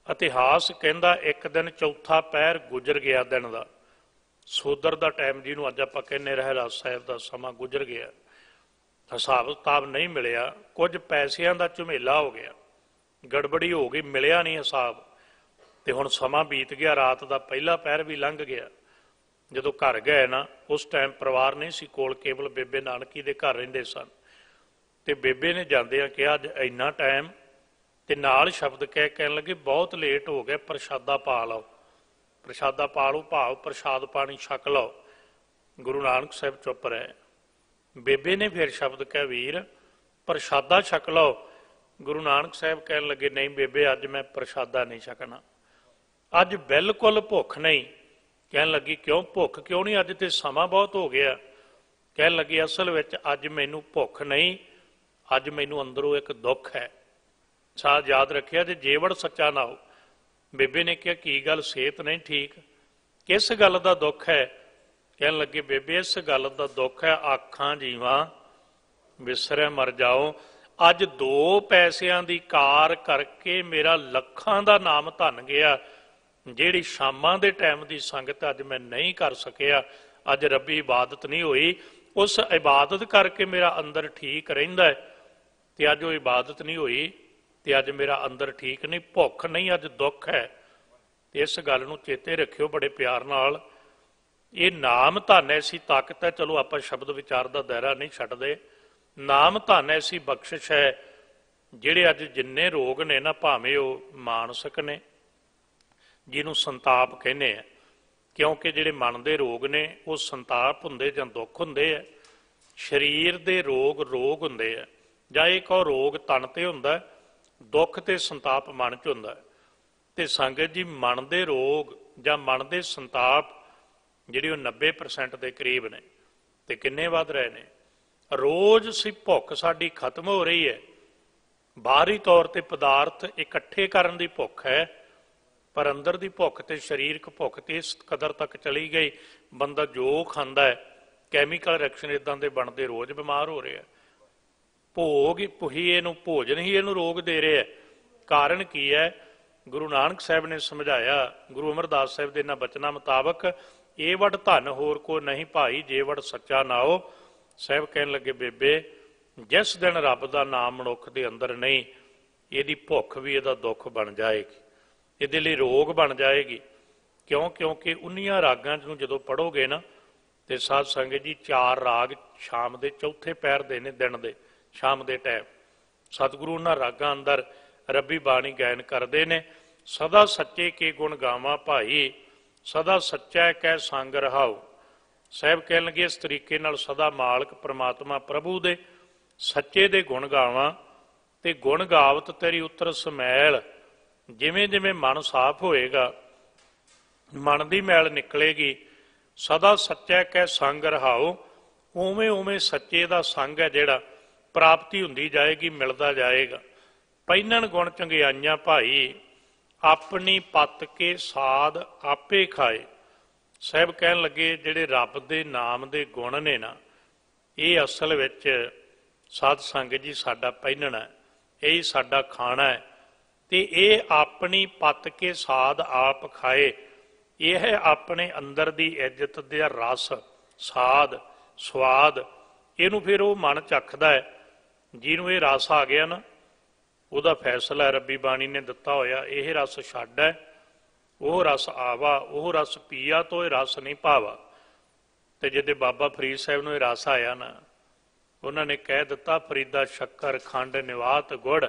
ਇਤਿਹਾਸ ਕਹਿੰਦਾ ਇੱਕ ਦਿਨ ਚੌਥਾ ਪਹਿਰ ਗੁਜ਼ਰ ਗਿਆ ਦਿਨ ਦਾ, ਸੋਦਰ ਦਾ ਟਾਈਮ ਜਿਹਨੂੰ ਅੱਜ ਆਪਾਂ ਕਹਿੰਦੇ ਰਹਿਰਾਸ ਸਾਹਿਬ ਦਾ ਸਮਾਂ ਗੁਜ਼ਰ ਗਿਆ, ਹਿਸਾਬ ਕਿਤਾਬ ਨਹੀਂ ਮਿਲਿਆ, ਕੁਝ ਪੈਸਿਆਂ ਦਾ ਝੁਮੇਲਾ ਹੋ ਗਿਆ, ਗੜਬੜੀ ਹੋ ਗਈ, ਮਿਲਿਆ ਨਹੀਂ ਹਿਸਾਬ। ਤੇ ਹੁਣ ਸਮਾਂ ਬੀਤ ਗਿਆ, ਰਾਤ ਦਾ ਪਹਿਲਾ ਪਹਿਰ ਵੀ ਲੰਘ ਗਿਆ। ਜਦੋਂ ਘਰ ਗਏ ਨਾ, ਉਸ ਟਾਈਮ ਪਰਿਵਾਰ ਨਹੀਂ ਸੀ ਕੋਲ, ਕੇਵਲ ਬੇਬੇ ਨਾਨਕੀ ਦੇ ਘਰ ਰਹਿੰਦੇ ਸਨ। ਤੇ ਬੇਬੇ ਨੇ ਜਾਂਦਿਆਂ ਕਿਹਾ ਅੱਜ ਇੰਨਾ ਟਾਈਮ, ਤੇ ਨਾਲ ਸ਼ਬਦ ਕਹਿਣ ਲੱਗੇ ਬਹੁਤ ਲੇਟ ਹੋ ਗਿਆ, ਪ੍ਰਸ਼ਾਦਾ ਪਾ ਲਓ, ਪ੍ਰਸ਼ਾਦਾ ਪਾ ਲਓ, ਭਾਵ ਪ੍ਰਸ਼ਾਦ ਪਾਣੀ ਛਕ ਲਓ। ਗੁਰੂ ਨਾਨਕ ਸਾਹਿਬ ਚੁੱਪ ਰਹੇ। ਬੇਬੇ ਨੇ ਫਿਰ ਸ਼ਬਦ ਕਿਹਾ ਵੀਰ ਪ੍ਰਸ਼ਾਦਾ ਛਕ ਲਓ। ਗੁਰੂ ਨਾਨਕ ਸਾਹਿਬ ਕਹਿਣ ਲੱਗੇ ਨਹੀਂ ਬੇਬੇ ਅੱਜ ਮੈਂ ਪ੍ਰਸ਼ਾਦਾ ਨਹੀਂ ਛਕਣਾ, ਅੱਜ ਬਿਲਕੁਲ ਭੁੱਖ ਨਹੀਂ। ਕਹਿਣ ਲੱਗੀ ਕਿਉਂ ਭੁੱਖ ਕਿਉਂ ਨਹੀਂ, ਅੱਜ ਤੇ ਸਮਾਂ ਬਹੁਤ ਹੋ ਗਿਆ। ਕਹਿਣ ਲੱਗੀ ਅਸਲ ਵਿੱਚ ਅੱਜ ਮੈਨੂੰ ਭੁੱਖ ਨਹੀਂ, ਅੱਜ ਮੈਨੂੰ ਅੰਦਰੋਂ ਇੱਕ ਦੁੱਖ ਹੈ। ਸਾਧ ਯਾਦ ਰੱਖਿਆ ਜੇ ਜੇਵੜ ਸੱਚਾ ਨਾ ਹੋ। ਬੇਬੇ ਨੇ ਕਿਹਾ ਕੀ ਗੱਲ, ਸਿਹਤ ਨਹੀਂ ਠੀਕ, ਕਿਸ ਗੱਲ ਦਾ ਦੁੱਖ ਹੈ? ਕਹਿਣ ਲੱਗੇ ਬੇਬੇ ਇਸ ਗੱਲ ਦਾ ਦੁੱਖ ਹੈ, ਆਖਾਂ ਜੀਵਾਂ ਵਿਸਰੇ ਮਰ ਜਾਓ। ਅੱਜ 2 ਪੈਸਿਆਂ ਦੀ ਕਾਰ ਕਰਕੇ ਮੇਰਾ ਲੱਖਾਂ ਦਾ ਨਾਮ ਧਨ ਗਿਆ। ਜਿਹੜੀ ਸ਼ਾਮਾਂ ਦੇ ਟਾਈਮ ਦੀ ਸੰਗਤ ਅੱਜ ਮੈਂ ਨਹੀਂ ਕਰ ਸਕਿਆ, ਅੱਜ ਰੱਬੀ ਇਬਾਦਤ ਨਹੀਂ ਹੋਈ, ਉਸ ਇਬਾਦਤ ਕਰਕੇ ਮੇਰਾ ਅੰਦਰ ਠੀਕ ਰਹਿੰਦਾ ਹੈ, ਤੇ ਅੱਜ ਉਹ ਇਬਾਦਤ ਨਹੀਂ ਹੋਈ ਤੇ ਅੱਜ ਮੇਰਾ ਅੰਦਰ ਠੀਕ ਨਹੀਂ, ਭੁੱਖ ਨਹੀਂ, ਅੱਜ ਦੁੱਖ ਹੈ। ਤੇ ਇਸ ਗੱਲ ਨੂੰ ਚੇਤੇ ਰੱਖਿਓ ਬੜੇ ਪਿਆਰ ਨਾਲ। ਇਹ ਨਾਮ ਧਨ ਐਸੀ ਤਾਕਤ ਹੈ, ਚਲੋ ਆਪਾਂ ਸ਼ਬਦ ਵਿਚਾਰ ਦਾ ਦਾਇਰਾ ਨਹੀਂ ਛੱਡਦੇ, ਨਾਮ ਧਨ ਐਸੀ ਬਖਸ਼ਿਸ਼ ਹੈ। ਜਿਹੜੇ ਅੱਜ ਜਿੰਨੇ ਰੋਗ ਨੇ ਨਾ, ਭਾਵੇਂ ਉਹ ਮਾਨਸਿਕ ਨੇ, ਜਿਹਨੂੰ ਸੰਤਾਪ ਕਹਿੰਦੇ ਆ, ਕਿਉਂਕਿ ਜਿਹੜੇ ਮਨ ਦੇ ਰੋਗ ਨੇ ਉਹ ਸੰਤਾਪ ਹੁੰਦੇ ਜਾਂ ਦੁੱਖ ਹੁੰਦੇ ਆ। ਸਰੀਰ ਦੇ ਰੋਗ ਹੁੰਦੇ ਆ, ਜਾਂ ਇਹ ਕਹੋ ਰੋਗ ਤਨ ਤੇ ਹੁੰਦਾ, ਦੁੱਖ ਤੇ ਸੰਤਾਪ ਮਨ 'ਚ ਹੁੰਦਾ। ਤੇ ਸੰਗਤ ਜੀ ਮਨ ਦੇ ਰੋਗ ਜਾਂ ਮਨ ਦੇ ਸੰਤਾਪ ਜਿਹੜੇ ਉਹ 90% ਦੇ ਕਰੀਬ ਨੇ। ਤੇ ਕਿੰਨੇ ਵੱਧ ਰਹੇ ਨੇ? ਰੋਜ਼ ਭੁੱਖ ਸਾਡੀ ਖਤਮ ਹੋ ਰਹੀ ਹੈ। ਬਾਹਰੀ ਤੌਰ ਤੇ ਪਦਾਰਥ ਇਕੱਠੇ ਕਰਨ ਦੀ ਭੁੱਖ ਹੈ, ਪਰ ਅੰਦਰ ਦੀ ਭੁੱਖ ਤੇ ਸਰੀਰਕ ਭੁੱਖ ਤੇ ਇਸ ਕਦਰ ਤੱਕ ਚਲੀ ਗਈ, ਬੰਦਾ ਜੋ ਖਾਂਦਾ ਹੈ ਕੈਮੀਕਲ ਰਿਐਕਸ਼ਨ ਇਦਾਂ ਦੇ ਬਣਦੇ, ਰੋਜ਼ ਬਿਮਾਰ ਹੋ ਰਿਹਾ। ਭੋਗ ਹੀ ਇਹਨੂੰ, ਭੋਜਨ ਹੀ ਇਹਨੂੰ ਰੋਗ ਦੇ ਰਿਹਾ। ਕਾਰਨ ਕੀ ਹੈ? ਗੁਰੂ ਨਾਨਕ ਸਾਹਿਬ ਨੇ ਸਮਝਾਇਆ, ਗੁਰੂ ਅਮਰਦਾਸ ਸਾਹਿਬ ਦੇ ਇਹਨਾਂ ਬਚਨਾਂ ਮੁਤਾਬਕ, ਇਹ ਵਡ ਧਨ ਹੋਰ ਕੋ ਨਹੀਂ ਭਾਈ, ਜੇ ਵਡ ਸੱਚਾ ਨਾਓ। ਸਾਹਿਬ ਕਹਿਣ ਲੱਗੇ ਬੇਬੇ ਜਿਸ ਦਿਨ ਰੱਬ ਦਾ ਨਾਮ ਮਨੁੱਖ ਦੇ ਅੰਦਰ ਨਹੀਂ, ਇਹਦੀ ਭੁੱਖ ਵੀ ਇਹਦਾ ਦੁੱਖ ਬਣ ਜਾਏਗੀ, ਇਹਦੇ ਲਈ ਰੋਗ ਬਣ ਜਾਏਗੀ। ਕਿਉਂਕਿ 19 ਰਾਗਾਂ ਨੂੰ ਜਦੋਂ ਪੜ੍ਹੋਗੇ ਨਾ, ਤੇ ਸਾਧ ਸੰਗਤ ਜੀ 4 ਰਾਗ ਸ਼ਾਮ ਦੇ ਚੌਥੇ ਪਹਿਰ ਦੇ ਨੇ, ਦਿਨ ਦੇ ਸ਼ਾਮ ਦੇ ਟਾਈਮ ਸਤਿਗੁਰੂ ਉਹਨਾਂ ਰਾਗਾਂ ਅੰਦਰ ਰੱਬੀ ਬਾਣੀ ਗਾਇਨ ਕਰਦੇ ਨੇ। ਸਦਾ ਸੱਚੇ ਕੇ ਗੁਣ ਗਾਵਾਂ ਭਾਈ, ਸਦਾ ਸੱਚਾ ਕਹਿ ਸੰਗ ਰਹਾਓ। ਸਾਹਿਬ ਕਹਿਣ ਲੱਗੇ ਇਸ ਤਰੀਕੇ ਨਾਲ ਸਦਾ ਮਾਲਕ ਪ੍ਰਮਾਤਮਾ ਪ੍ਰਭੂ ਦੇ ਸੱਚੇ ਦੇ ਗੁਣ ਗਾਵਾਂ, ਤੇ ਗੁਣ ਗਾਵਤ ਤੇਰੀ ਉਤਰ ਸਮੈਲ। ਜਿਵੇਂ ਜਿਵੇਂ ਮਨ ਸਾਫ਼ ਹੋਏਗਾ, ਮਨ ਦੀ ਮੈਲ ਨਿਕਲੇਗੀ। ਸਦਾ ਸੱਚਾ ਕਹਿ ਸੰਗ ਰਹਾਓ, ਉਵੇਂ ਉਵੇਂ ਸੱਚੇ ਦਾ ਸੰਗ ਹੈ ਜਿਹੜਾ ਪ੍ਰਾਪਤੀ ਹੁੰਦੀ ਜਾਏਗੀ, ਮਿਲਦਾ ਜਾਏਗਾ। ਪਹਿਨਣ ਗੁਣ ਚੰਗਿਆਈਆਂ ਭਾਈ, ਆਪਣੀ ਪੱਤ ਕੇ ਸਾਧ ਆਪੇ ਖਾਏ। ਸਾਹਿਬ ਕਹਿਣ ਲੱਗੇ ਜਿਹੜੇ ਰੱਬ ਦੇ ਨਾਮ ਦੇ ਗੁਣ ਨੇ ਨਾ, ਇਹ ਅਸਲ ਵਿੱਚ ਸਾਧ ਸੰਗਤ ਜੀ ਸਾਡਾ ਪਹਿਨਣਾ, ਇਹੀ ਸਾਡਾ ਖਾਣਾ ਹੈ। ਤੇ ਇਹ ਆਪਣੀ ਪੱਤ ਕੇ ਸਾਧ ਆਪ ਖਾਏ, ਇਹ ਹੈ ਆਪਣੇ ਅੰਦਰ ਦੀ ਇੱਜ਼ਤ ਦਾ ਰਸ, ਸਾਧ, ਸਵਾਦ। ਇਹਨੂੰ ਫਿਰ ਉਹ ਮਨ ਚੱਖਦਾ ਹੈ। ਜਿਹਨੂੰ ਇਹ ਰਸ ਆ ਗਿਆ ਨਾ, ਉਹਦਾ ਫੈਸਲਾ ਰੱਬੀ ਬਾਣੀ ਨੇ ਦਿੱਤਾ ਹੋਇਆ, ਇਹ ਰਸ ਛੱਡ ਹੈ, ਉਹ ਰਸ ਆਵਾ, ਉਹ ਰਸ ਪੀਆ ਤੋਂ ਇਹ ਰਸ ਨਹੀਂ ਭਾਵਾ। ਤੇ ਜਿਹਦੇ ਬਾਬਾ ਫਰੀਦ ਸਾਹਿਬ ਨੂੰ ਇਹ ਰਸ ਆਇਆ ਨਾ, ਉਹਨਾਂ ਨੇ ਕਹਿ ਦਿੱਤਾ ਫਰੀਦਾ ਸ਼ੱਕਰ ਖੰਡ ਨਿਵਾਤ ਗੁੜ,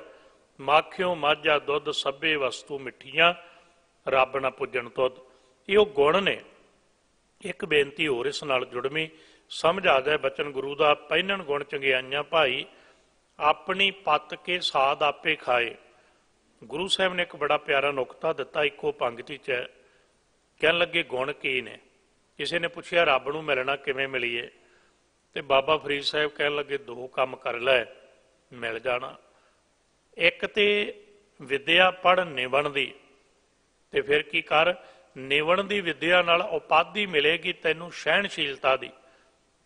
ਮਾਖਿਓ ਮਾਝਾ ਦੁੱਧ ਸਭੇ ਵਸਤੂ ਮਿੱਠੀਆਂ, ਰੱਬ ਨਾ ਪੁੱਜਣ ਤੁਧ। ਇਹ ਉਹ ਗੁਣ ਨੇ। ਇੱਕ ਬੇਨਤੀ ਹੋਰ ਇਸ ਨਾਲ ਜੁੜਵੀਂ, ਸਮਝ ਆ ਜਾਏ ਬਚਨ ਗੁਰੂ ਦਾ, ਪਹਿਨਣ ਗੁਣ ਚੰਗਿਆਈਆਂ ਭਾਈ, ਆਪਣੀ ਪੱਤ ਕੇ ਸਾਧ ਆਪੇ ਖਾਏ। ਗੁਰੂ ਸਾਹਿਬ ਨੇ ਇੱਕ ਬੜਾ ਪਿਆਰਾ ਨੁਕਤਾ ਦਿੱਤਾ ਇੱਕੋ ਪੰਕਤੀ 'ਚ। ਕਹਿਣ ਲੱਗੇ ਗੁਣ ਕੀ ਨੇ? ਕਿਸੇ ਨੇ ਪੁੱਛਿਆ ਰੱਬ ਨੂੰ ਮਿਲਣਾ ਕਿਵੇਂ ਮਿਲੀਏ? ਤੇ ਬਾਬਾ ਫਰੀਦ ਸਾਹਿਬ ਕਹਿਣ ਲੱਗੇ 2 ਕੰਮ ਕਰ ਲੈ, ਮਿਲ ਜਾਣਾ। ਇੱਕ ਤੇ ਵਿਦਿਆ ਪੜ੍ਹ ਨਿਵਣ ਦੀ, ਤੇ ਫਿਰ ਕੀ ਕਰ, ਨਿਵਣ ਦੀ ਵਿਦਿਆ ਨਾਲ ਉਪਾਧੀ ਮਿਲੇਗੀ ਤੈਨੂੰ ਸਹਿਣਸ਼ੀਲਤਾ ਦੀ।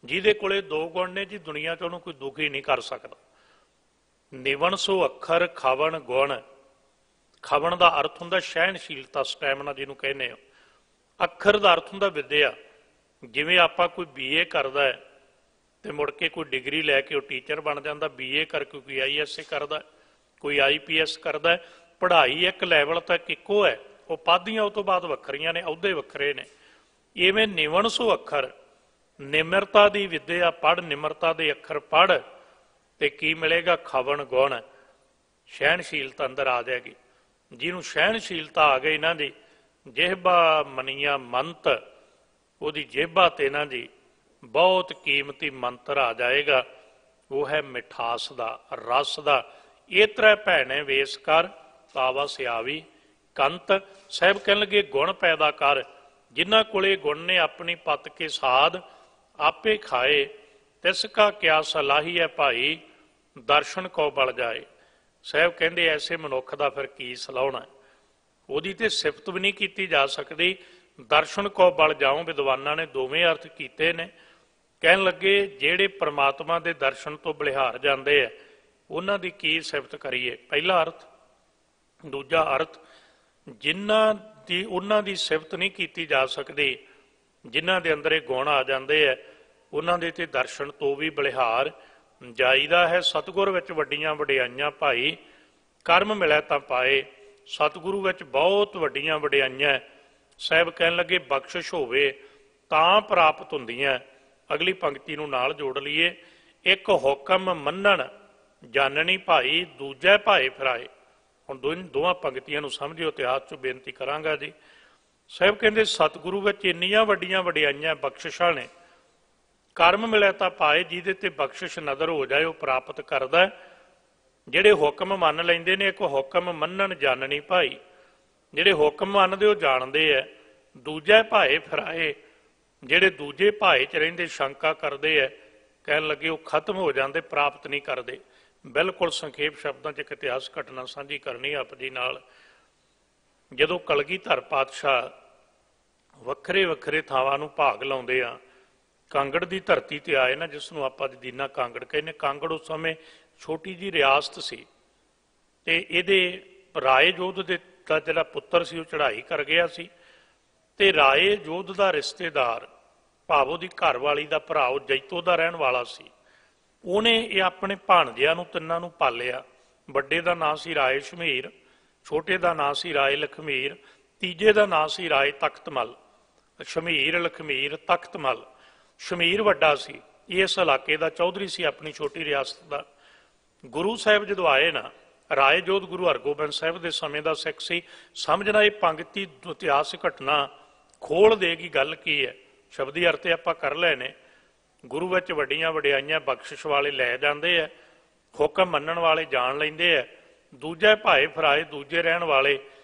ਜਿਹਦੇ ਕੋਲੇ 2 ਗੁਣ ਨੇ ਜੀ, ਦੁਨੀਆ 'ਚ ਉਹਨੂੰ ਕੋਈ ਦੁਖੀ ਨਹੀਂ ਕਰ ਸਕਦਾ। ਨਿਵਣ ਸੋ ਅੱਖਰ ਖਾਵਣ ਗੁਣ। ਖਾਵਣ ਦਾ ਅਰਥ ਹੁੰਦਾ ਸਹਿਣਸ਼ੀਲਤਾ, ਸਟੈਮਨਾ ਜਿਹਨੂੰ ਕਹਿੰਦੇ ਹੋ। ਅੱਖਰ ਦਾ ਅਰਥ ਹੁੰਦਾ ਵਿਦਿਆ। ਜਿਵੇਂ ਆਪਾਂ ਕੋਈ BA ਕਰਦਾ ਹੈ ਤੇ ਮੁੜ ਕੇ ਕੋਈ ਡਿਗਰੀ ਲੈ ਕੇ ਉਹ ਟੀਚਰ ਬਣ ਜਾਂਦਾ, BA ਕਰਕੇ ਕੋਈ IAS ਕਰਦਾ, ਕੋਈ IPS ਕਰਦਾ। ਪੜ੍ਹਾਈ ਇੱਕ ਲੈਵਲ ਤੱਕ ਇੱਕੋ ਹੈ, ਉਹ ਪਾਧੀਆਂ ਉਹ ਤੋਂ ਬਾਅਦ ਵੱਖਰੀਆਂ ਨੇ, ਅਹੁਦੇ ਵੱਖਰੇ ਨੇ। ਇਵੇਂ ਨਿਵਣ ਸੋ ਅੱਖਰ, ਨਿਮਰਤਾ ਦੀ ਵਿਦਿਆ ਪੜ੍ਹ, ਨਿਮਰਤਾ ਦੇ ਅੱਖਰ ਪੜ੍ਹ ਤੇ ਕੀ ਮਿਲੇਗਾ? ਖਾਵਣ ਗੁਣ, ਸਹਿਣਸ਼ੀਲਤਾ ਅੰਦਰ ਆ ਜਾਏਗੀ। ਜਿਹਨੂੰ ਸਹਿਣਸ਼ੀਲਤਾ ਆ ਗਈ ਇਹਨਾਂ ਦੀ, ਜਿਹਬਾ ਮਨੀਆਂ ਮੰਤ, ਉਹਦੀ ਜੇਬਾ ਤੇ ਇਹਨਾਂ ਦੀ ਬਹੁਤ ਕੀਮਤੀ ਮੰਤਰ ਆ ਜਾਏਗਾ, ਉਹ ਹੈ ਮਿਠਾਸ ਦਾ, ਰਸ ਦਾ। ਇਤਰੇ ਭੈਣੇ ਵੇਸ ਕਰ ਤਾਵਾ ਸਿਆਵੀ ਕੰਤ। ਸਾਹਿਬ ਕਹਿਣ ਲੱਗੇ ਗੁਣ ਪੈਦਾ ਕਰ, ਜਿਨ੍ਹਾਂ ਕੋਲੇ ਗੁਣ ਨੇ ਆਪਣੀ ਪੱਤ ਕੇ ਸਾਧ ਆਪੇ ਖਾਏ, ਤਿਸ ਕਾ ਕਿਆ ਸਲਾਹੀ ਹੈ ਭਾਈ ਦਰਸ਼ਨ ਕੋ ਬਲ ਜਾਏ। ਸਾਹਿਬ ਕਹਿੰਦੇ ਐਸੇ ਮਨੁੱਖ ਦਾ ਫਿਰ ਕੀ ਸਲਾਹੁਣਾ, ਉਹਦੀ ਤੇ ਸਿਫਤ ਵੀ ਨਹੀਂ ਕੀਤੀ ਜਾ ਸਕਦੀ। ਦਰਸ਼ਨ ਕੋ ਬਲ ਜਾਉ, ਵਿਦਵਾਨਾਂ ਨੇ ਦੋਵੇਂ ਅਰਥ ਕੀਤੇ ਨੇ। ਕਹਿਣ ਲੱਗੇ ਜਿਹੜੇ ਪ੍ਰਮਾਤਮਾ ਦੇ ਦਰਸ਼ਨ ਤੋਂ ਬਲਿਹਾਰ ਜਾਂਦੇ ਆ, ਉਹਨਾਂ ਦੀ ਕੀ ਸਿਫਤ ਕਰੀਏ? ਪਹਿਲਾ ਅਰਥ। ਦੂਜਾ ਅਰਥ, ਜਿਨ੍ਹਾਂ ਦੀ ਉਹਨਾਂ ਦੀ ਸਿਫਤ ਨਹੀਂ ਕੀਤੀ ਜਾ ਸਕਦੀ, ਜਿਨ੍ਹਾਂ ਦੇ ਅੰਦਰ ਇਹ ਗੁਣ ਆ ਜਾਂਦੇ ਆ, ਉਹਨਾਂ ਦੇ ਤੇ ਦਰਸ਼ਨ ਤੋਂ ਵੀ ਬਲਿਹਾਰ ਜਾਈਦਾ ਹੈ। ਸਤਿਗੁਰ ਵਿੱਚ ਵੱਡੀਆਂ ਵਡਿਆਈਆਂ ਭਾਈ ਕਰਮ ਮਿਲਿਆ ਤਾਂ ਪਾਏ। ਸਤਿਗੁਰੂ ਵਿੱਚ ਬਹੁਤ ਵੱਡੀਆਂ ਵਡਿਆਈਆਂ। ਸਾਹਿਬ ਕਹਿਣ ਲੱਗੇ ਬਖਸ਼ਿਸ਼ ਹੋਵੇ ਤਾਂ ਪ੍ਰਾਪਤ ਹੁੰਦੀਆਂ। ਅਗਲੀ ਪੰਕਤੀ ਨੂੰ ਨਾਲ ਜੋੜ ਲਈਏ। ਇੱਕ ਹੁਕਮ ਮੰਨਣ ਜਾਣਨੀ ਭਾਈ, ਦੂਜੇ ਭਾਏ ਫਿਰਾਏ। ਹੁਣ ਦੋਵਾਂ ਪੰਕਤੀਆਂ ਨੂੰ ਸਮਝਿਓ, ਇਤਿਹਾਸ 'ਚੋਂ ਬੇਨਤੀ ਕਰਾਂਗਾ ਜੀ। ਸਾਹਿਬ ਕਹਿੰਦੇ ਸਤਿਗੁਰੂ ਵਿੱਚ ਇੰਨੀਆਂ ਵੱਡੀਆਂ ਵਡਿਆਈਆਂ ਬਖਸ਼ਿਸ਼ਾਂ ਨੇ। ਕਰਮ ਮਿਲਿਆ ਤਾਂ ਪਾਏ, ਜਿਹਦੇ ਤੇ ਬਖਸ਼ਿਸ਼ ਨਜ਼ਰ ਹੋ ਜਾਏ ਉਹ ਪ੍ਰਾਪਤ ਕਰਦਾ। ਜਿਹੜੇ ਹੁਕਮ ਮੰਨ ਲੈਂਦੇ ਨੇ, ਇੱਕ ਹੁਕਮ ਮੰਨਣ ਜਾਣਨੀ ਭਾਈ, ਜਿਹੜੇ ਹੁਕਮ ਮੰਨਦੇ ਉਹ ਜਾਣਦੇ ਆ। ਦੂਜੇ ਭਾਏ ਫਿਰਾਏ, ਜਿਹੜੇ ਦੂਜੇ ਭਾਏ 'ਚ ਰਹਿੰਦੇ ਸ਼ੰਕਾ ਕਰਦੇ ਆ, ਕਹਿਣ ਲੱਗੇ ਉਹ ਖਤਮ ਹੋ ਜਾਂਦੇ, ਪ੍ਰਾਪਤ ਨਹੀਂ ਕਰਦੇ। ਬਿਲਕੁਲ ਸੰਖੇਪ ਸ਼ਬਦਾਂ 'ਚ ਇੱਕ ਇਤਿਹਾਸ ਘਟਨਾ ਸਾਂਝੀ ਕਰਨੀ ਆਪ ਜੀ ਨਾਲ। ਜਦੋਂ ਕਲਗੀਧਰ ਪਾਤਸ਼ਾਹ ਵੱਖਰੇ ਵੱਖਰੇ ਥਾਵਾਂ ਨੂੰ ਭਾਗ ਲਾਉਂਦੇ ਆ, ਕਾਂਗੜ ਦੀ ਧਰਤੀ ਤੇ ਆਏ ਨਾ, ਜਿਸ ਨੂੰ ਆਪਾਂ ਜਦੀਨਾ ਕਾਂਗੜ ਕਹਿੰਦੇ। ਕਾਂਗੜ ਉਸ ਸਮੇਂ ਛੋਟੀ ਜੀ ਰਿਆਸਤ ਸੀ ਤੇ ਇਹਦੇ ਰਾਏ ਜੋਧ ਦੇ ਦਾ ਜਿਹੜਾ ਪੁੱਤਰ ਸੀ ਉਹ ਚੜ੍ਹਾਈ ਕਰ ਗਿਆ ਸੀ, ਤੇ ਰਾਏ ਜੋਧ ਦਾ ਰਿਸ਼ਤੇਦਾਰ ਭਾਵ ਉਹਦੀ ਘਰਵਾਲੀ ਦਾ ਭਰਾ, ਉਹ ਜੈਤੋ ਦਾ ਰਹਿਣ ਵਾਲਾ ਸੀ। ਉਹਨੇ ਇਹ ਆਪਣੇ ਭਾਣਜਿਆਂ ਨੂੰ ਤਿੰਨਾਂ ਨੂੰ ਪਾਲਿਆ। ਵੱਡੇ ਦਾ ਨਾਂ ਸੀ ਰਾਏ ਸ਼ਮੀਰ, ਛੋਟੇ ਦਾ ਨਾਂ ਸੀ ਰਾਏ ਲਖਮੀਰ, ਤੀਜੇ ਦਾ ਨਾਂ ਸੀ ਰਾਏ ਤਖਤਮਲ। ਸ਼ਮੀਰ, ਲਖਮੀਰ, ਤਖਤਮਲ। ਸ਼ਮੀਰ ਵੱਡਾ ਸੀ, ਇਸ ਇਲਾਕੇ ਦਾ ਚੌਧਰੀ ਸੀ, ਆਪਣੀ ਛੋਟੀ ਰਿਆਸਤ ਦਾ। ਗੁਰੂ ਸਾਹਿਬ ਜਦੋਂ ਆਏ ਨਾ, ਰਾਏ ਜੋਧ ਗੁਰੂ ਹਰਗੋਬਿੰਦ ਸਾਹਿਬ ਦੇ ਸਮੇਂ ਦਾ ਸਿੱਖ ਸੀ। ਸਮਝਣਾ ਇਹ ਪੰਕਤੀ ਇਤਿਹਾਸਿਕ ਘਟਨਾ ਖੋਲ ਦੇਗੀ ਗੱਲ ਕੀ ਹੈ। ਸ਼ਬਦੀ ਅਰਥ ਆਪਾਂ ਕਰ ਲਏ ਨੇ। ਗੁਰੂ ਵਿੱਚ ਵੱਡੀਆਂ ਵਡਿਆਈਆਂ ਬਖਸ਼ਿਸ਼ ਵਾਲੇ ਲੈ ਜਾਂਦੇ ਆ, ਹੁਕਮ ਮੰਨਣ ਵਾਲੇ ਜਾਣ ਲੈਂਦੇ ਆ। ਦੂਜੇ ਭਾਏ ਫਿਰਾਏ, ਦੂਜੇ ਰਹਿਣ ਵਾਲੇ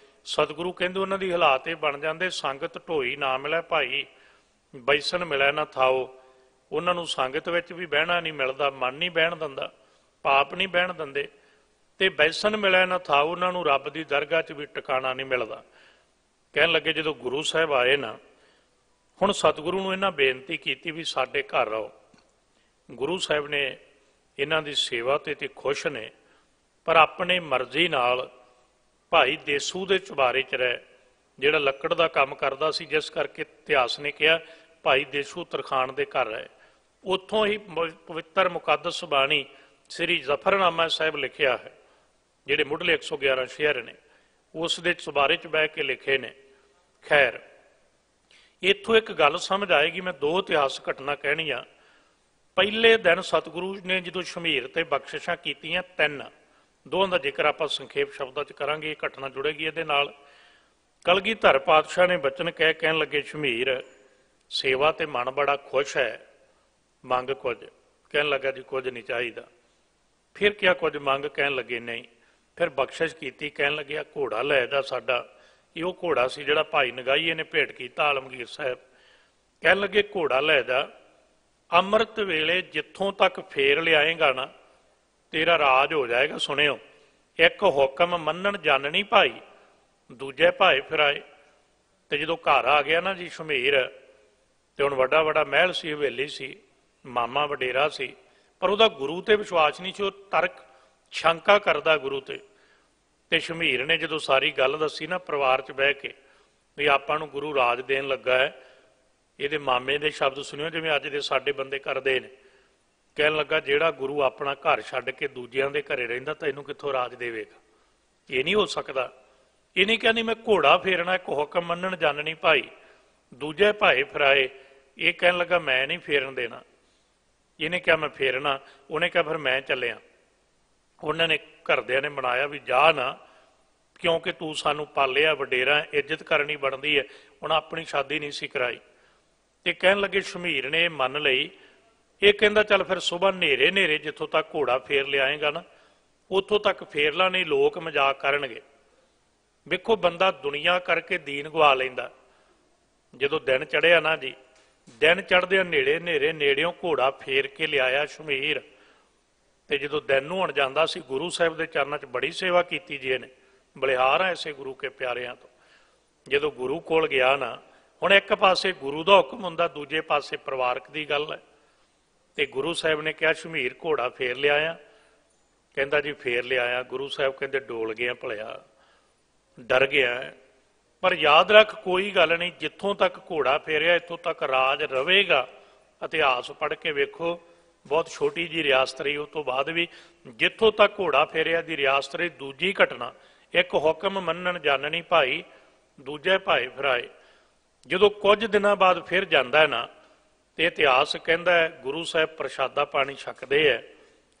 ਸਤਿਗੁਰੂ ਕਹਿੰਦੇ ਉਹਨਾਂ ਦੀ ਹਾਲਾਤ ਇਹ ਬਣ ਜਾਂਦੇ। ਸੰਗਤ ਢੋਈ ਨਾ ਮਿਲੇ ਭਾਈ, ਬੈਸਣ ਮਿਲੇ ਨਾ ਥਾਓ। ਉਹਨਾਂ ਨੂੰ ਸੰਗਤ ਵਿੱਚ ਵੀ ਬਹਿਣਾ ਨਹੀਂ ਮਿਲਦਾ, ਮਨ ਨਹੀਂ ਬਹਿਣ ਦਿੰਦਾ, ਪਾਪ ਨਹੀਂ ਬਹਿਣ ਦਿੰਦੇ। ਤੇ ਬੈਸਣ ਮਿਲੇ ਨਾ ਥਾਓ, ਉਹਨਾਂ ਨੂੰ ਰੱਬ ਦੀ ਦਰਗਾਹ 'ਚ ਵੀ ਟਿਕਾਣਾ ਨਹੀਂ ਮਿਲਦਾ। ਕਹਿਣ ਲੱਗੇ ਜਦੋਂ ਗੁਰੂ ਸਾਹਿਬ ਆਏ ਨਾ, ਹੁਣ ਸਤਿਗੁਰੂ ਨੂੰ ਇਹਨਾਂ ਬੇਨਤੀ ਕੀਤੀ ਵੀ ਸਾਡੇ ਘਰ ਰਹੋ। ਗੁਰੂ ਸਾਹਿਬ ਨੇ ਇਹਨਾਂ ਦੀ ਸੇਵਾ ਤੇ ਖੁਸ਼ ਨੇ, ਪਰ ਆਪਣੇ ਮਰਜ਼ੀ ਨਾਲ ਭਾਈ ਦੇਸੂ ਦੇ ਚੁਬਾਰੇ 'ਚ ਰਹਿ, ਜਿਹੜਾ ਲੱਕੜ ਦਾ ਕੰਮ ਕਰਦਾ ਸੀ, ਜਿਸ ਕਰਕੇ ਇਤਿਹਾਸ ਨੇ ਕਿਹਾ ਭਾਈ ਦੇਸੂ ਤਰਖਾਣ ਦੇ ਘਰ ਰਹੇ। ਉੱਥੋਂ ਹੀ ਪਵਿੱਤਰ ਮੁਕੱਦਸ ਬਾਣੀ ਸ੍ਰੀ ਜ਼ਫਰਨਾਮਾ ਸਾਹਿਬ ਲਿਖਿਆ ਹੈ, ਜਿਹੜੇ ਮੁੱਢਲੇ 111 ਸ਼ੇਅਰ ਨੇ, ਉਸ ਦੇ ਚੁਬਾਰੇ 'ਚ ਬਹਿ ਕੇ ਲਿਖੇ ਨੇ। ਖੈਰ, ਇੱਥੋਂ ਇੱਕ ਗੱਲ ਸਮਝ ਆਏਗੀ। ਮੈਂ ਦੋ ਇਤਿਹਾਸ ਘਟਨਾ ਕਹਿਣੀਆਂ। ਪਹਿਲੇ ਦਿਨ ਸਤਿਗੁਰੂ ਨੇ ਜਦੋਂ ਸ਼ਮੀਰ ਤੇ ਬਖਸ਼ਿਸ਼ਾਂ ਕੀਤੀਆਂ, ਤਿੰਨ, ਦੋਹਾਂ ਦਾ ਜ਼ਿਕਰ ਆਪਾਂ ਸੰਖੇਪ ਸ਼ਬਦਾਂ 'ਚ ਕਰਾਂਗੇ। ਇਹ ਘਟਨਾ ਜੁੜੇਗੀ ਇਹਦੇ ਨਾਲ। ਕਲਗੀਧਰ ਪਾਤਸ਼ਾਹ ਨੇ ਬਚਨ ਕਹਿਣ ਲੱਗੇ ਸ਼ਮੀਰ ਸੇਵਾ ਤੇ ਮਨ ਬੜਾ ਖੁਸ਼ ਹੈ, ਮੰਗ ਕੁਝ। ਕਹਿਣ ਲੱਗਾ ਜੀ ਕੁਝ ਨਹੀਂ ਚਾਹੀਦਾ। ਫਿਰ ਕਿਹਾ ਕੁਝ ਮੰਗ, ਕਹਿਣ ਲੱਗੇ ਨਹੀਂ। ਫਿਰ ਬਖਸ਼ਿਸ਼ ਕੀਤੀ, ਕਹਿਣ ਲੱਗਿਆ ਘੋੜਾ ਲੈ ਜਾ ਸਾਡਾ। ਇਹ ਉਹ ਘੋੜਾ ਸੀ ਜਿਹੜਾ ਭਾਈ ਨਗਾਈਏ ਨੇ ਭੇਟ ਕੀਤਾ ਆਲਮਗੀਰ ਸਾਹਿਬ। ਕਹਿਣ ਲੱਗੇ ਘੋੜਾ ਲੈ ਜਾ, ਅੰਮ੍ਰਿਤ ਵੇਲੇ ਜਿੱਥੋਂ ਤੱਕ ਫੇਰ ਲਿਆਏਗਾ ਨਾ, ਤੇਰਾ ਰਾਜ ਹੋ ਜਾਏਗਾ। ਸੁਣਿਓ, ਇੱਕ ਹੁਕਮ ਮੰਨਣ ਜਾਣਨੀ ਭਾਈ, ਦੂਜੇ ਭਾਏ ਫਿਰਾਏ। ਤੇ ਜਦੋਂ ਘਰ ਆ ਗਿਆ ਨਾ ਜੀ ਸ਼ਮੀਰ, ਤੇ ਹੁਣ ਵੱਡਾ ਵੱਡਾ ਮਹਿਲ ਸੀ, ਹਵੇਲੀ ਸੀ, ਮਾਮਾ ਵਡੇਰਾ ਸੀ, ਪਰ ਉਹਦਾ ਗੁਰੂ ਤੇ ਵਿਸ਼ਵਾਸ ਨਹੀਂ ਸੀ। ਉਹ ਤਰਕ ਸ਼ੰਕਾ ਕਰਦਾ ਗੁਰੂ ਤੇ ਸ਼ਮੀਰ ਨੇ ਜਦੋਂ ਸਾਰੀ ਗੱਲ ਦੱਸੀ ਨਾ ਪਰਿਵਾਰ 'ਚ ਬਹਿ ਕੇ ਵੀ ਆਪਾਂ ਨੂੰ ਗੁਰੂ ਰਾਜ ਦੇਣ ਲੱਗਾ ਹੈ, ਇਹਦੇ ਮਾਮੇ ਦੇ ਸ਼ਬਦ ਸੁਣਿਓ ਜਿਵੇਂ ਅੱਜ ਦੇ ਸਾਡੇ ਬੰਦੇ ਕਰਦੇ ਨੇ। ਕਹਿਣ ਲੱਗਾ ਜਿਹੜਾ ਗੁਰੂ ਆਪਣਾ ਘਰ ਛੱਡ ਕੇ ਦੂਜਿਆਂ ਦੇ ਘਰੇ ਰਹਿੰਦਾ ਤਾਂ ਇਹਨੂੰ ਕਿੱਥੋਂ ਰਾਜ ਦੇਵੇਗਾ, ਇਹ ਨਹੀਂ ਹੋ ਸਕਦਾ। ਇਹਨੇ ਕਿਹਾ ਨਹੀਂ ਮੈਂ ਘੋੜਾ ਫੇਰਨਾ, ਇੱਕ ਹੁਕਮ ਮੰਨਣ ਜਾਣਨੀ ਭਾਈ, ਦੂਜੇ ਭਾਏ ਫਿਰਾਏ। ਇਹ ਕਹਿਣ ਲੱਗਾ ਮੈਂ ਨਹੀਂ ਫੇਰਨ ਦੇਣਾ। ਇਹਨੇ ਕਿਹਾ ਮੈਂ ਫੇਰਨਾ। ਉਹਨੇ ਕਿਹਾ ਫਿਰ ਮੈਂ ਚੱਲਿਆ। ਉਹਨਾਂ ਨੇ ਘਰਦਿਆਂ ਨੇ ਬਣਾਇਆ ਵੀ ਜਾ ਨਾ, ਕਿਉਂਕਿ ਤੂੰ ਸਾਨੂੰ ਪਾਲਿਆ ਵਡੇਰਾ, ਇੱਜ਼ਤ ਕਰਨੀ ਬਣਦੀ ਹੈ। ਹੁਣ ਆਪਣੀ ਸ਼ਾਦੀ ਨਹੀਂ ਸੀ ਕਰਾਈ। ਤੇ ਕਹਿਣ ਲੱਗੇ ਸ਼ਮੀਰ ਨੇ ਮੰਨ ਲਈ। ਇਹ ਕਹਿੰਦਾ ਚੱਲ ਫਿਰ ਸੁਬਾਹ ਨੇਰੇ ਨੇਰੇ ਜਿੱਥੋਂ ਤੱਕ ਘੋੜਾ ਫੇਰ ਲਿਆਏਗਾ ਨਾ ਉੱਥੋਂ ਤੱਕ ਫੇਰ ਲਾ, ਨਹੀਂ ਲੋਕ ਮਜ਼ਾਕ ਕਰਨਗੇ। ਵੇਖੋ ਬੰਦਾ ਦੁਨੀਆ ਕਰਕੇ ਦੀਨ ਗਵਾ ਲੈਂਦਾ। ਜਦੋਂ ਦਿਨ ਚੜ੍ਹਿਆ ਨਾ ਜੀ, ਦਿਨ ਚੜ੍ਹਦਿਆਂ ਨੇੜੇ ਨੇਰੇ ਨੇੜਿਓਂ ਘੋੜਾ ਫੇਰ ਕੇ ਲਿਆਇਆ ਸ਼ਮੀਰ। ਤੇ ਜਦੋਂ ਦਿਨ ਨੂੰ ਹੁਣ ਜਾਂਦਾ ਸੀ, ਗੁਰੂ ਸਾਹਿਬ ਦੇ ਚਰਨਾਂ 'ਚ ਬੜੀ ਸੇਵਾ ਕੀਤੀ ਜੀ ਇਹਨੇ, ਬਲਿਹਾਰ ਆ ਐਸੇ ਗੁਰੂ ਕੇ ਪਿਆਰਿਆਂ ਤੋਂ। ਜਦੋਂ ਗੁਰੂ ਕੋਲ ਗਿਆ ਨਾ, ਹੁਣ ਇੱਕ ਪਾਸੇ ਗੁਰੂ ਦਾ ਹੁਕਮ ਹੁੰਦਾ, ਦੂਜੇ ਪਾਸੇ ਪਰਿਵਾਰਕ ਦੀ ਗੱਲ ਹੈ। ਤੇ ਗੁਰੂ ਸਾਹਿਬ ਨੇ ਕਿਹਾ ਸ਼ਮੀਰ ਘੋੜਾ ਫੇਰ ਲਿਆਇਆ। ਕਹਿੰਦਾ ਜੀ ਫੇਰ ਲਿਆਇਆ। ਗੁਰੂ ਸਾਹਿਬ ਕਹਿੰਦੇ ਡੋਲ ਗਿਆ ਭਲਿਆ, ਡਰ ਗਿਆ। ਪਰ ਯਾਦ ਰੱਖ ਕੋਈ ਗੱਲ ਨਹੀਂ, ਜਿੱਥੋਂ ਤੱਕ ਘੋੜਾ ਫੇਰਿਆ ਇੱਥੋਂ ਤੱਕ ਰਾਜ ਰਹੇਗਾ। ਇਤਿਹਾਸ ਪੜ੍ਹ ਕੇ ਵੇਖੋ, ਬਹੁਤ ਛੋਟੀ ਜੀ ਰਿਆਸਤ ਰਹੀ, ਉਸ ਤੋਂ ਬਾਅਦ ਵੀ ਜਿੱਥੋਂ ਤੱਕ ਘੋੜਾ ਫੇਰਿਆ ਦੀ ਰਿਆਸਤ ਰਹੀ। ਦੂਜੀ ਘਟਨਾ, ਇੱਕ ਹੁਕਮ ਮੰਨਣ ਜਾਣਨੀ ਭਾਈ, ਦੂਜੇ ਭਾਏ ਫਿਰਾਏ। ਜਦੋਂ ਕੁਝ ਦਿਨਾਂ ਬਾਅਦ ਫਿਰ ਜਾਂਦਾ ਹੈ ਨਾ, ਤੇ ਇਤਿਹਾਸ ਕਹਿੰਦਾ ਹੈ ਗੁਰੂ ਸਾਹਿਬ ਪ੍ਰਸ਼ਾਦਾ ਪਾਣੀ ਛਕਦੇ ਹੈ,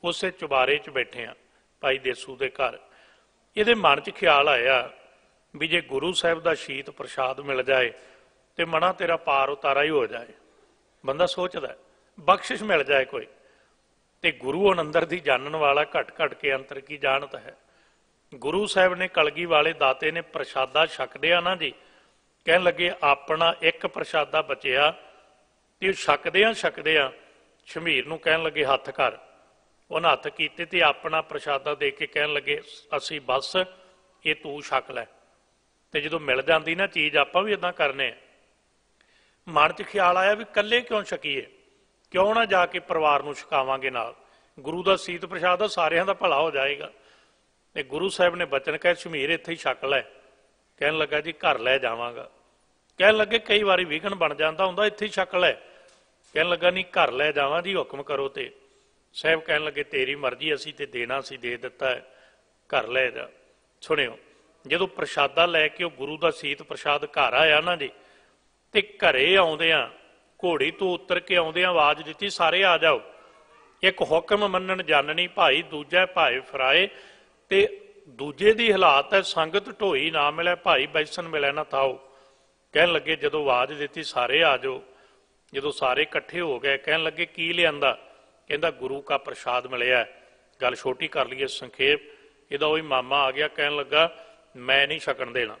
ਉਸੇ ਚੁਬਾਰੇ 'ਚ ਬੈਠੇ ਆ ਭਾਈ ਦੇਸੂ ਦੇ ਘਰ। ਇਹਦੇ ਮਨ 'ਚ ਖਿਆਲ ਆਇਆ ਵੀ ਜੇ ਗੁਰੂ ਸਾਹਿਬ ਦਾ ਸ਼ੀਤ ਪ੍ਰਸ਼ਾਦ ਮਿਲ ਜਾਏ ਤੇ ਮਨਾ ਤੇਰਾ ਪਾਰ ਉਤਾਰਾ ਹੀ ਹੋ ਜਾਏ। ਬੰਦਾ ਸੋਚਦਾ ਬਖਸ਼ਿਸ਼ ਮਿਲ ਜਾਏ ਕੋਈ। ਤੇ ਗੁਰੂ ਅੰਦਰ ਦੀ ਜਾਣਨ ਵਾਲਾ, ਘਟ ਘਟ ਕੇ ਅੰਤਰ ਕੀ ਜਾਣਤ ਹੈ। ਗੁਰੂ ਸਾਹਿਬ ਨੇ ਕਲਗੀ ਵਾਲੇ ਦਾਤੇ ਨੇ ਪ੍ਰਸ਼ਾਦਾ ਛਕਦਿਆ ਨਾ ਜੀ, ਕਹਿਣ ਲੱਗੇ ਆਪਣਾ ਇੱਕ ਪ੍ਰਸ਼ਾਦਾ ਬਚਿਆ। ਤੇ ਛਕਦਿਆਂ ਸ਼ਮੀਰ ਨੂੰ ਕਹਿਣ ਲੱਗੇ ਹੱਥ ਕਰ। ਉਹਨਾਂ ਹੱਥ ਕੀਤੇ ਤੇ ਆਪਣਾ ਪ੍ਰਸ਼ਾਦਾ ਦੇ ਕੇ ਕਹਿਣ ਲੱਗੇ ਅਸੀਂ ਬਸ ਇਹ ਤੂੰ ਛਕ ਲੈ। ਤੇ ਜਦੋਂ ਮਿਲ ਜਾਂਦੀ ਨਾ ਚੀਜ਼, ਆਪਾਂ ਵੀ ਇਦਾਂ ਕਰਨੇ ਆ। ਮਨ 'ਚ ਖਿਆਲ ਆਇਆ ਵੀ ਇਕੱਲੇ ਕਿਉਂ ਛਕੀਏ, ਕਿਉਂ ਨਾ ਜਾ ਕੇ ਪਰਿਵਾਰ ਨੂੰ ਛਕਾਵਾਂਗੇ ਨਾਲ। ਗੁਰੂ ਦਾ ਸੀਤ ਪ੍ਰਸ਼ਾਦ ਆ, ਸਾਰਿਆਂ ਦਾ ਭਲਾ ਹੋ ਜਾਏਗਾ। ਤੇ ਗੁਰੂ ਸਾਹਿਬ ਨੇ ਬਚਨ ਕਹੇ ਸ਼ਮੀਰ ਇੱਥੇ ਹੀ ਛਕ ਲੈ। ਕਹਿਣ ਲੱਗਾ ਜੀ ਘਰ ਲੈ ਜਾਵਾਂਗਾ। ਕਹਿਣ ਲੱਗੇ ਕਈ ਵਾਰੀ ਵਿਘਨ ਬਣ ਜਾਂਦਾ ਹੁੰਦਾ, ਇੱਥੇ ਹੀ ਛਕ ਲੈ। ਕਹਿਣ ਲੱਗਾ ਨਹੀਂ ਘਰ ਲੈ ਜਾਵਾਂ ਜੀ, ਹੁਕਮ ਕਰੋ। ਤੇ ਸਾਹਿਬ ਕਹਿਣ ਲੱਗੇ ਤੇਰੀ ਮਰਜ਼ੀ, ਅਸੀਂ ਤੇ ਦੇਣਾ ਸੀ ਦੇ ਦਿੱਤਾ ਹੈ, ਘਰ ਲੈ ਜਾ। ਸੁਣਿਓ, ਜਦੋਂ ਪ੍ਰਸ਼ਾਦਾ ਲੈ ਕੇ ਉਹ ਗੁਰੂ ਦਾ ਸੀਤ ਪ੍ਰਸ਼ਾਦ ਘਰ ਆਇਆ ਨਾ ਜੀ, ਤੇ ਘਰੇ ਆਉਂਦਿਆਂ ਘੋੜੀ ਤੋਂ ਉਤਰ ਕੇ ਆਉਂਦਿਆਂ ਆਵਾਜ਼ ਦਿੱਤੀ ਸਾਰੇ ਆ ਜਾਓ। ਇੱਕ ਹੁਕਮ ਮੰਨਣ ਜਾਣਨੀ ਭਾਈ, ਦੂਜਾ ਭਾਏ ਫਿਰਾਏ। ਤੇ ਦੂਜੇ ਦੀ ਹਾਲਾਤ ਹੈ ਸੰਗਤ ਢੋਈ ਨਾ ਮਿਲੇ ਭਾਈ, ਬੈਸਨ ਮਿਲੇ ਨਾ ਥਾਓ। ਕਹਿਣ ਲੱਗੇ ਜਦੋਂ ਆਵਾਜ਼ ਦਿੱਤੀ ਸਾਰੇ ਆ ਜਾਓ, ਜਦੋਂ ਸਾਰੇ ਇਕੱਠੇ ਹੋ ਗਏ, ਕਹਿਣ ਲੱਗੇ ਕੀ ਲਿਆਂਦਾ। ਕਹਿੰਦਾ ਗੁਰੂ ਕਾ ਪ੍ਰਸ਼ਾਦ ਮਿਲਿਆ। ਗੱਲ ਛੋਟੀ ਕਰ ਲਈਏ ਸੰਖੇਪ, ਇਹਦਾ ਉਹੀ ਮਾਮਾ ਆ ਗਿਆ। ਕਹਿਣ ਲੱਗਾ ਮੈਂ ਨਹੀਂ ਛਕਣ ਦੇਣਾ,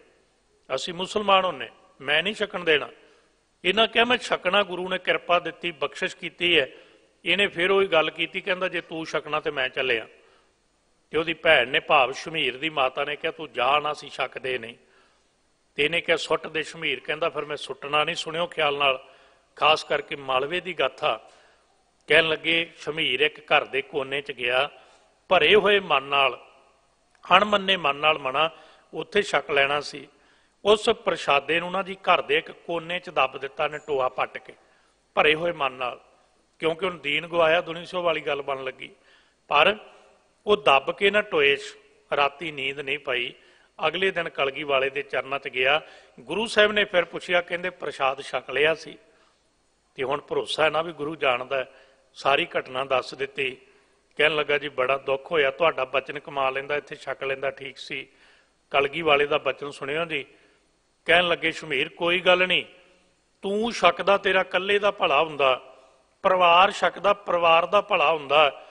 ਅਸੀਂ ਮੁਸਲਮਾਨ ਹੁੰਨੇ, ਮੈਂ ਨਹੀਂ ਛਕਣ ਦੇਣਾ। ਇਹਨਾਂ ਕਿਹਾ ਮੈਂ ਛਕਣਾ, ਗੁਰੂ ਨੇ ਕਿਰਪਾ ਦਿੱਤੀ, ਬਖਸ਼ਿਸ਼ ਕੀਤੀ ਹੈ। ਇਹਨੇ ਫਿਰ ਉਹੀ ਗੱਲ ਕੀਤੀ, ਕਹਿੰਦਾ ਜੇ ਤੂੰ ਛਕਣਾ ਤੇ ਮੈਂ ਚੱਲਿਆ। ਤੇ ਉਹਦੀ ਭੈਣ ਨੇ, ਭਾਵ ਸ਼ਮੀਰ ਦੀ ਮਾਤਾ ਨੇ ਕਿਹਾ ਤੂੰ ਜਾ ਨਾ, ਅਸੀਂ ਛਕਦੇ ਨਹੀਂ। ਤੇ ਇਹਨੇ ਕਿਹਾ ਸੁੱਟ ਦੇ ਸ਼ਮੀਰ। ਕਹਿੰਦਾ ਫਿਰ ਮੈਂ ਸੁੱਟਣਾ ਨਹੀਂ। ਸੁਣਿਓ ਖਿਆਲ ਨਾਲ, ਖਾਸ ਕਰਕੇ ਮਾਲਵੇ ਦੀ ਗਾਥਾ। ਕਹਿਣ ਲੱਗੇ ਸ਼ਮੀਰ ਇੱਕ ਘਰ ਦੇ ਕੋਨੇ 'ਚ ਗਿਆ, ਭਰੇ ਹੋਏ ਮਨ ਨਾਲ, ਅਣਮੰਨੇ ਮਨ ਨਾਲ ਮਨਾ ਉੱਥੇ ਛਕ ਲੈਣਾ ਸੀ। ਉਸ ਪ੍ਰਸ਼ਾਦੇ ਨੂੰ ਨਾ ਜੀ ਘਰ ਦੇ ਇੱਕ ਕੋਨੇ 'ਚ ਦੱਬ ਦਿੱਤਾ ਨੇ, ਟੋਆ ਪੱਟ ਕੇ, ਭਰੇ ਹੋਏ ਮਨ ਨਾਲ, ਕਿਉਂਕਿ ਹੁਣ ਦੀਨ ਗਵਾਇਆ, ਦੁਨੀ ਸੋ ਵਾਲੀ ਗੱਲ ਬਣ ਲੱਗੀ। ਪਰ ਉਹ ਦੱਬ ਕੇ ਨਾ ਟੋਏ 'ਚ, ਰਾਤੀ ਨੀਂਦ ਨਹੀਂ ਪਈ। ਅਗਲੇ ਦਿਨ ਕਲਗੀ ਵਾਲੇ ਦੇ ਚਰਨਾਂ 'ਚ ਗਿਆ। ਗੁਰੂ ਸਾਹਿਬ ਨੇ ਫਿਰ ਪੁੱਛਿਆ, ਕਹਿੰਦੇ ਪ੍ਰਸ਼ਾਦ ਛਕ ਲਿਆ ਸੀ। ਤੇ ਹੁਣ ਭਰੋਸਾ ਹੈ ਨਾ ਵੀ ਗੁਰੂ ਜਾਣਦਾ। ਸਾਰੀ ਘਟਨਾ ਦੱਸ ਦਿੱਤੀ। ਕਹਿਣ ਲੱਗਾ ਜੀ ਬੜਾ ਦੁੱਖ ਹੋਇਆ, ਤੁਹਾਡਾ ਬਚਨ ਕਮਾ ਲੈਂਦਾ, ਇੱਥੇ ਛਕ ਲੈਂਦਾ, ਠੀਕ ਸੀ। ਕਲਗੀ ਵਾਲੇ ਦਾ ਬਚਨ ਸੁਣਿਓ ਜੀ। ਕਹਿਣ ਲੱਗੇ ਸ਼ਮੀਰ ਕੋਈ ਗੱਲ ਨਹੀਂ, ਤੂੰ ਛਕਦਾ ਤੇਰਾ ਇਕੱਲੇ ਦਾ ਭਲਾ ਹੁੰਦਾ, ਪਰਿਵਾਰ ਛਕਦਾ ਪਰਿਵਾਰ ਦਾ ਭਲਾ ਹੁੰਦਾ।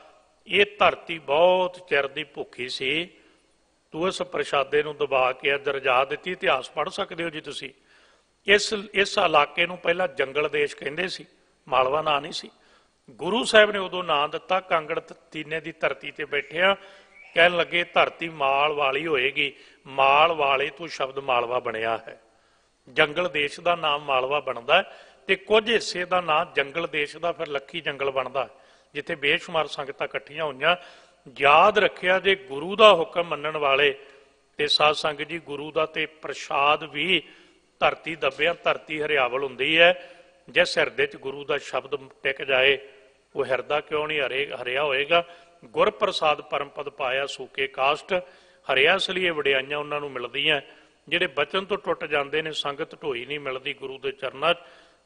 ਇਹ ਧਰਤੀ ਬਹੁਤ ਚਿਰ ਦੀ ਭੁੱਖੀ ਸੀ, ਤੂੰ ਇਸ ਪ੍ਰਸ਼ਾਦੇ ਨੂੰ ਦਬਾ ਕੇ ਅੱਜ ਰਜਾ ਦਿੱਤੀ। ਇਤਿਹਾਸ ਪੜ੍ਹ ਸਕਦੇ ਹੋ ਜੀ ਤੁਸੀਂ। ਇਸ ਇਲਾਕੇ ਨੂੰ ਪਹਿਲਾਂ ਜੰਗਲ ਦੇਸ਼ ਕਹਿੰਦੇ ਸੀ, ਮਾਲਵਾ ਨਾਂ ਨਹੀਂ ਸੀ। ਗੁਰੂ ਸਾਹਿਬ ਨੇ ਉਦੋਂ ਨਾਂ ਦਿੱਤਾ। ਕਾਂਗੜ ਤੀਨੇ ਦੀ ਧਰਤੀ ਤੇ ਬੈਠਿਆ। ਕਹਿਣ ਲੱਗੇ ਧਰਤੀ ਮਾਲ ਵਾਲੀ ਹੋਏਗੀ, ਮਾਲ ਵਾਲੇ ਤੋਂ ਸ਼ਬਦ ਮਾਲਵਾ ਬਣਿਆ ਹੈ। ਜੰਗਲ ਦੇਸ਼ ਦਾ ਨਾਮ ਮਾਲਵਾ ਬਣਦਾ, ਤੇ ਕੁਝ ਹਿੱਸੇ ਦਾ ਨਾਂ ਜੰਗਲ ਦੇਸ਼ ਦਾ ਫਿਰ ਲੱਖੀ ਜੰਗਲ ਬਣਦਾ, ਜਿੱਥੇ ਬੇਸ਼ੁਮਾਰ ਸੰਗਤਾਂ ਇਕੱਠੀਆਂ ਹੋਈਆਂ। याद रखिया जे गुरु का हुक्म मनण वाले ते साध संगत जी गुरु का ते प्रसाद भी धरती दबिया धरती हरियावल हुंदी है। जिस हिरदे च गुरु का शब्द टिक जाए वो हिरदा क्यों नहीं हरिया होएगा। गुर प्रसाद परम पद पाया सूके कास्ट हरिया इसलिए वडियाइयां उन्होंने मिलदियां। जिहड़े बचन तो टुट जाते हैं संगत ढोई नहीं मिलती गुरु के चरणों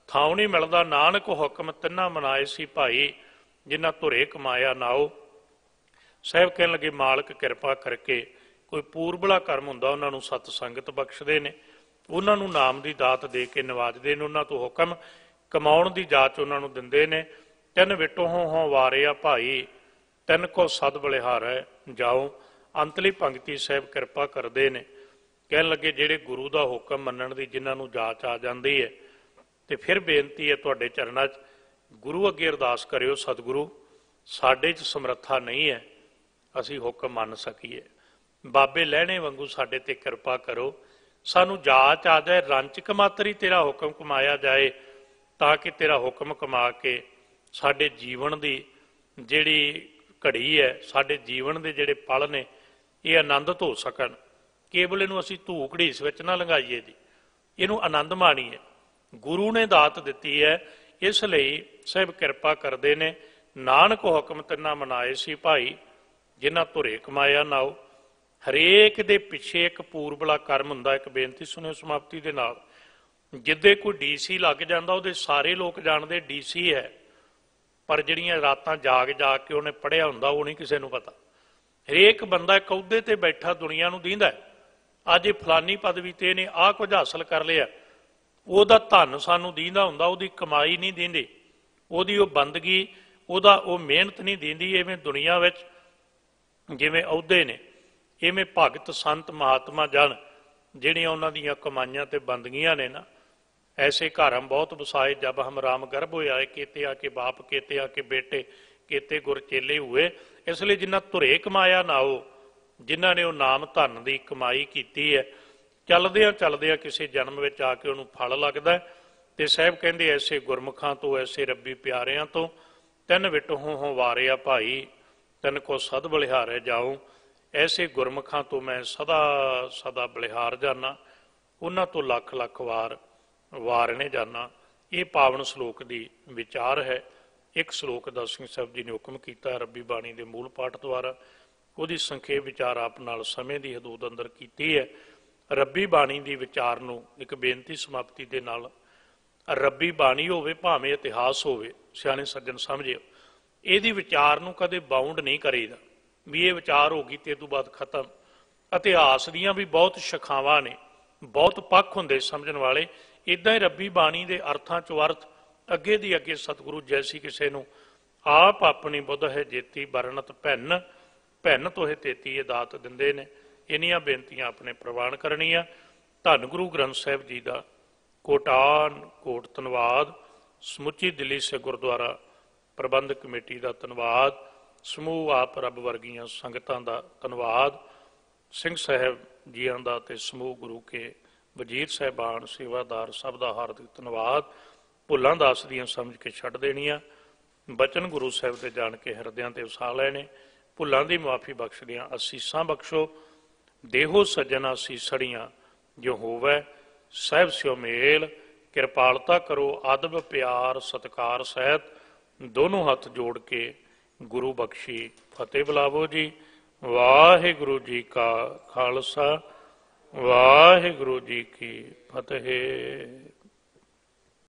थाव नहीं मिलता। नानक हुक्म तिन्ना मनाए सी भाई जिन्ना धुरे कमाया नाओ। साहब कह लगे मालक किरपा करके कोई पूरबला कर्म हुंदा उन्होंने सत संगत बख्शते ने उन्होंने नाम की दात दे के नवाजते हैं। उन्होंने तो हुक्म कमाउण की जाच उन्होंने दिंदे ने। तिन विटो हों वारिया भाई तिन को सद बलिहारै जाओ। अंतली पंक्ति साहब किरपा करते हैं कह लगे जेड़े गुरु का हुक्म मनण की जिन्होंने जाच आ जाती है तो फिर बेनती है तुहाडे चरणों च गुरु अगे अरदास करियो सतगुरु साडे च समर्था नहीं है असी हुक्म मन सकीए। बाबे लहणे वांगू साडे ते किरपा करो सानू जाच आ जाए रंचक मात्र ही तेरा हुक्म कमाया जाए ताकि तेरा हुक्म कमा के साडे जीवन की जिहड़ी घड़ी है साडे जीवन के जिहड़े पल ने ये आनंदित हो सकन। केवल इनू असी धू घड़ीस विच ना लंघाइए जी इनू आनंद माणीए। गुरु ने दात दिती है इसलिए साहब किरपा करते ने। नानक हुक्म तिन्ना मनाए सी भाई जिन्हां धुरे कमाया नाओ। हरेक दे पिछे एक पूरबला कर्म हुंदा। एक बेनती सुनियो समाप्ति दे नाल जिद्दे कोई DC लग जांदा उहदे सारे लोग जानते DC है पर जिहड़ियां रातां जाग जाग के उहने पढ़िया हुंदा वो नहीं किसी नूं पता। हरेक बंदा एक अहुदे ते बैठा दुनिया नूं दींदा अज ये फलानी पदवी ते ने आ कुछ हासिल कर लिया ਉਹਦਾ ਧਨ ਸਾਨੂੰ ਦੀਂਦਾ ਹੁੰਦਾ ਉਹਦੀ ਕਮਾਈ नहीं दींदी ਉਹਦੀ ਉਹ ਬੰਦਗੀ ਉਹਦਾ ਉਹ ਮਿਹਨਤ नहीं दींदी। इवें दुनिया ਵਿੱਚ ਜਿਵੇਂ ਅਹੁਦੇ ਨੇ इवें भगत संत महात्मा जन ਜਿਹੜੀਆਂ ਉਹਨਾਂ ਦੀਆਂ ਕਮਾਈਆਂ ਤੇ ਬੰਦਗੀਆਂ ਨੇ ना ऐसे घर हम बहुत बसाए जब हम राम गर्भ होए आए केते आके बाप केते आके बेटे केते गुर चेले हुए। इसलिए जिन्ना धुरे कमाया ना हो जिन्हों ने वो नाम धन की कमाई की है चलद्या किसी जन्म में आके उन्होंने फल लगता है। तो साहब कहते ऐसे गुरमुखां तो ऐसे रब्बी प्यारियां तो तिन विट हों वारिया भाई तिन को सद बलिहारे जाऊँ। ऐसे गुरमुखां तो मैं सदा सदा बलिहार जाना उन्हां तो लख लख वार वारने जाना। ये पावन श्लोक की विचार है। एक श्लोक दस सिंह साहब जी ने हुक्म किया रब्बी बाणी के मूल पाठ द्वारा उसकी संखेप विचार आप नाल समय की हदूद अंदर की है। रब्बी बाणी की विचार नूं एक बेनती समाप्ति के नाल रब्बी बाणी होवे भावें इतिहास होवे सियाणे सज्जन समझिओ इहदी विचार नूं कदे बाउंड नहीं करीदा भी ये विचार होगी तो इस तों बाद खत्म। इतिहास दीयां भी बहुत शाखावां ने बहुत पक्ष हुंदे समझण वाले। इदां ही रब्बी बाणी के अर्थां चों अर्थ अगे दी अगे सतगुरु जैसी किसी नूं आप अपनी बुध है जेती बरनत भैन भैन तो है तेती ये दात दिंदे ने। इन्नियां बेनतियां अपने प्रवान करनियां। धन गुरु ग्रंथ साहिब जी का कोटान कोट धन्नवाद। समुची दिल्ली से गुरुद्वारा प्रबंधक कमेटी का धन्नवाद। समूह आप रब वर्गियां संगतां का धन्नवाद। सिंह साहब जियां दा ते समूह गुरु के वजीर साहबान सेवादार सब का हार्दिक धन्नवाद। भुलां दास दियां समझ के छड्ड देणियां बचन गुरु साहब के जान के हिरदियां ते वसा लैने। भुलां दी मुआफ़ी बख्शदियां असीसां बख्शो। देहो सज्जना सीसड़ियां जो होवै साहिब स्यो मेल। कृपालता करो अदब प्यार सत्कार सहित दोनों हाथ जोड़ के गुरु बख्शी फतेह बुलावो जी। वाहिगुरु जी का खालसा वाहिगुरु जी की फतेह।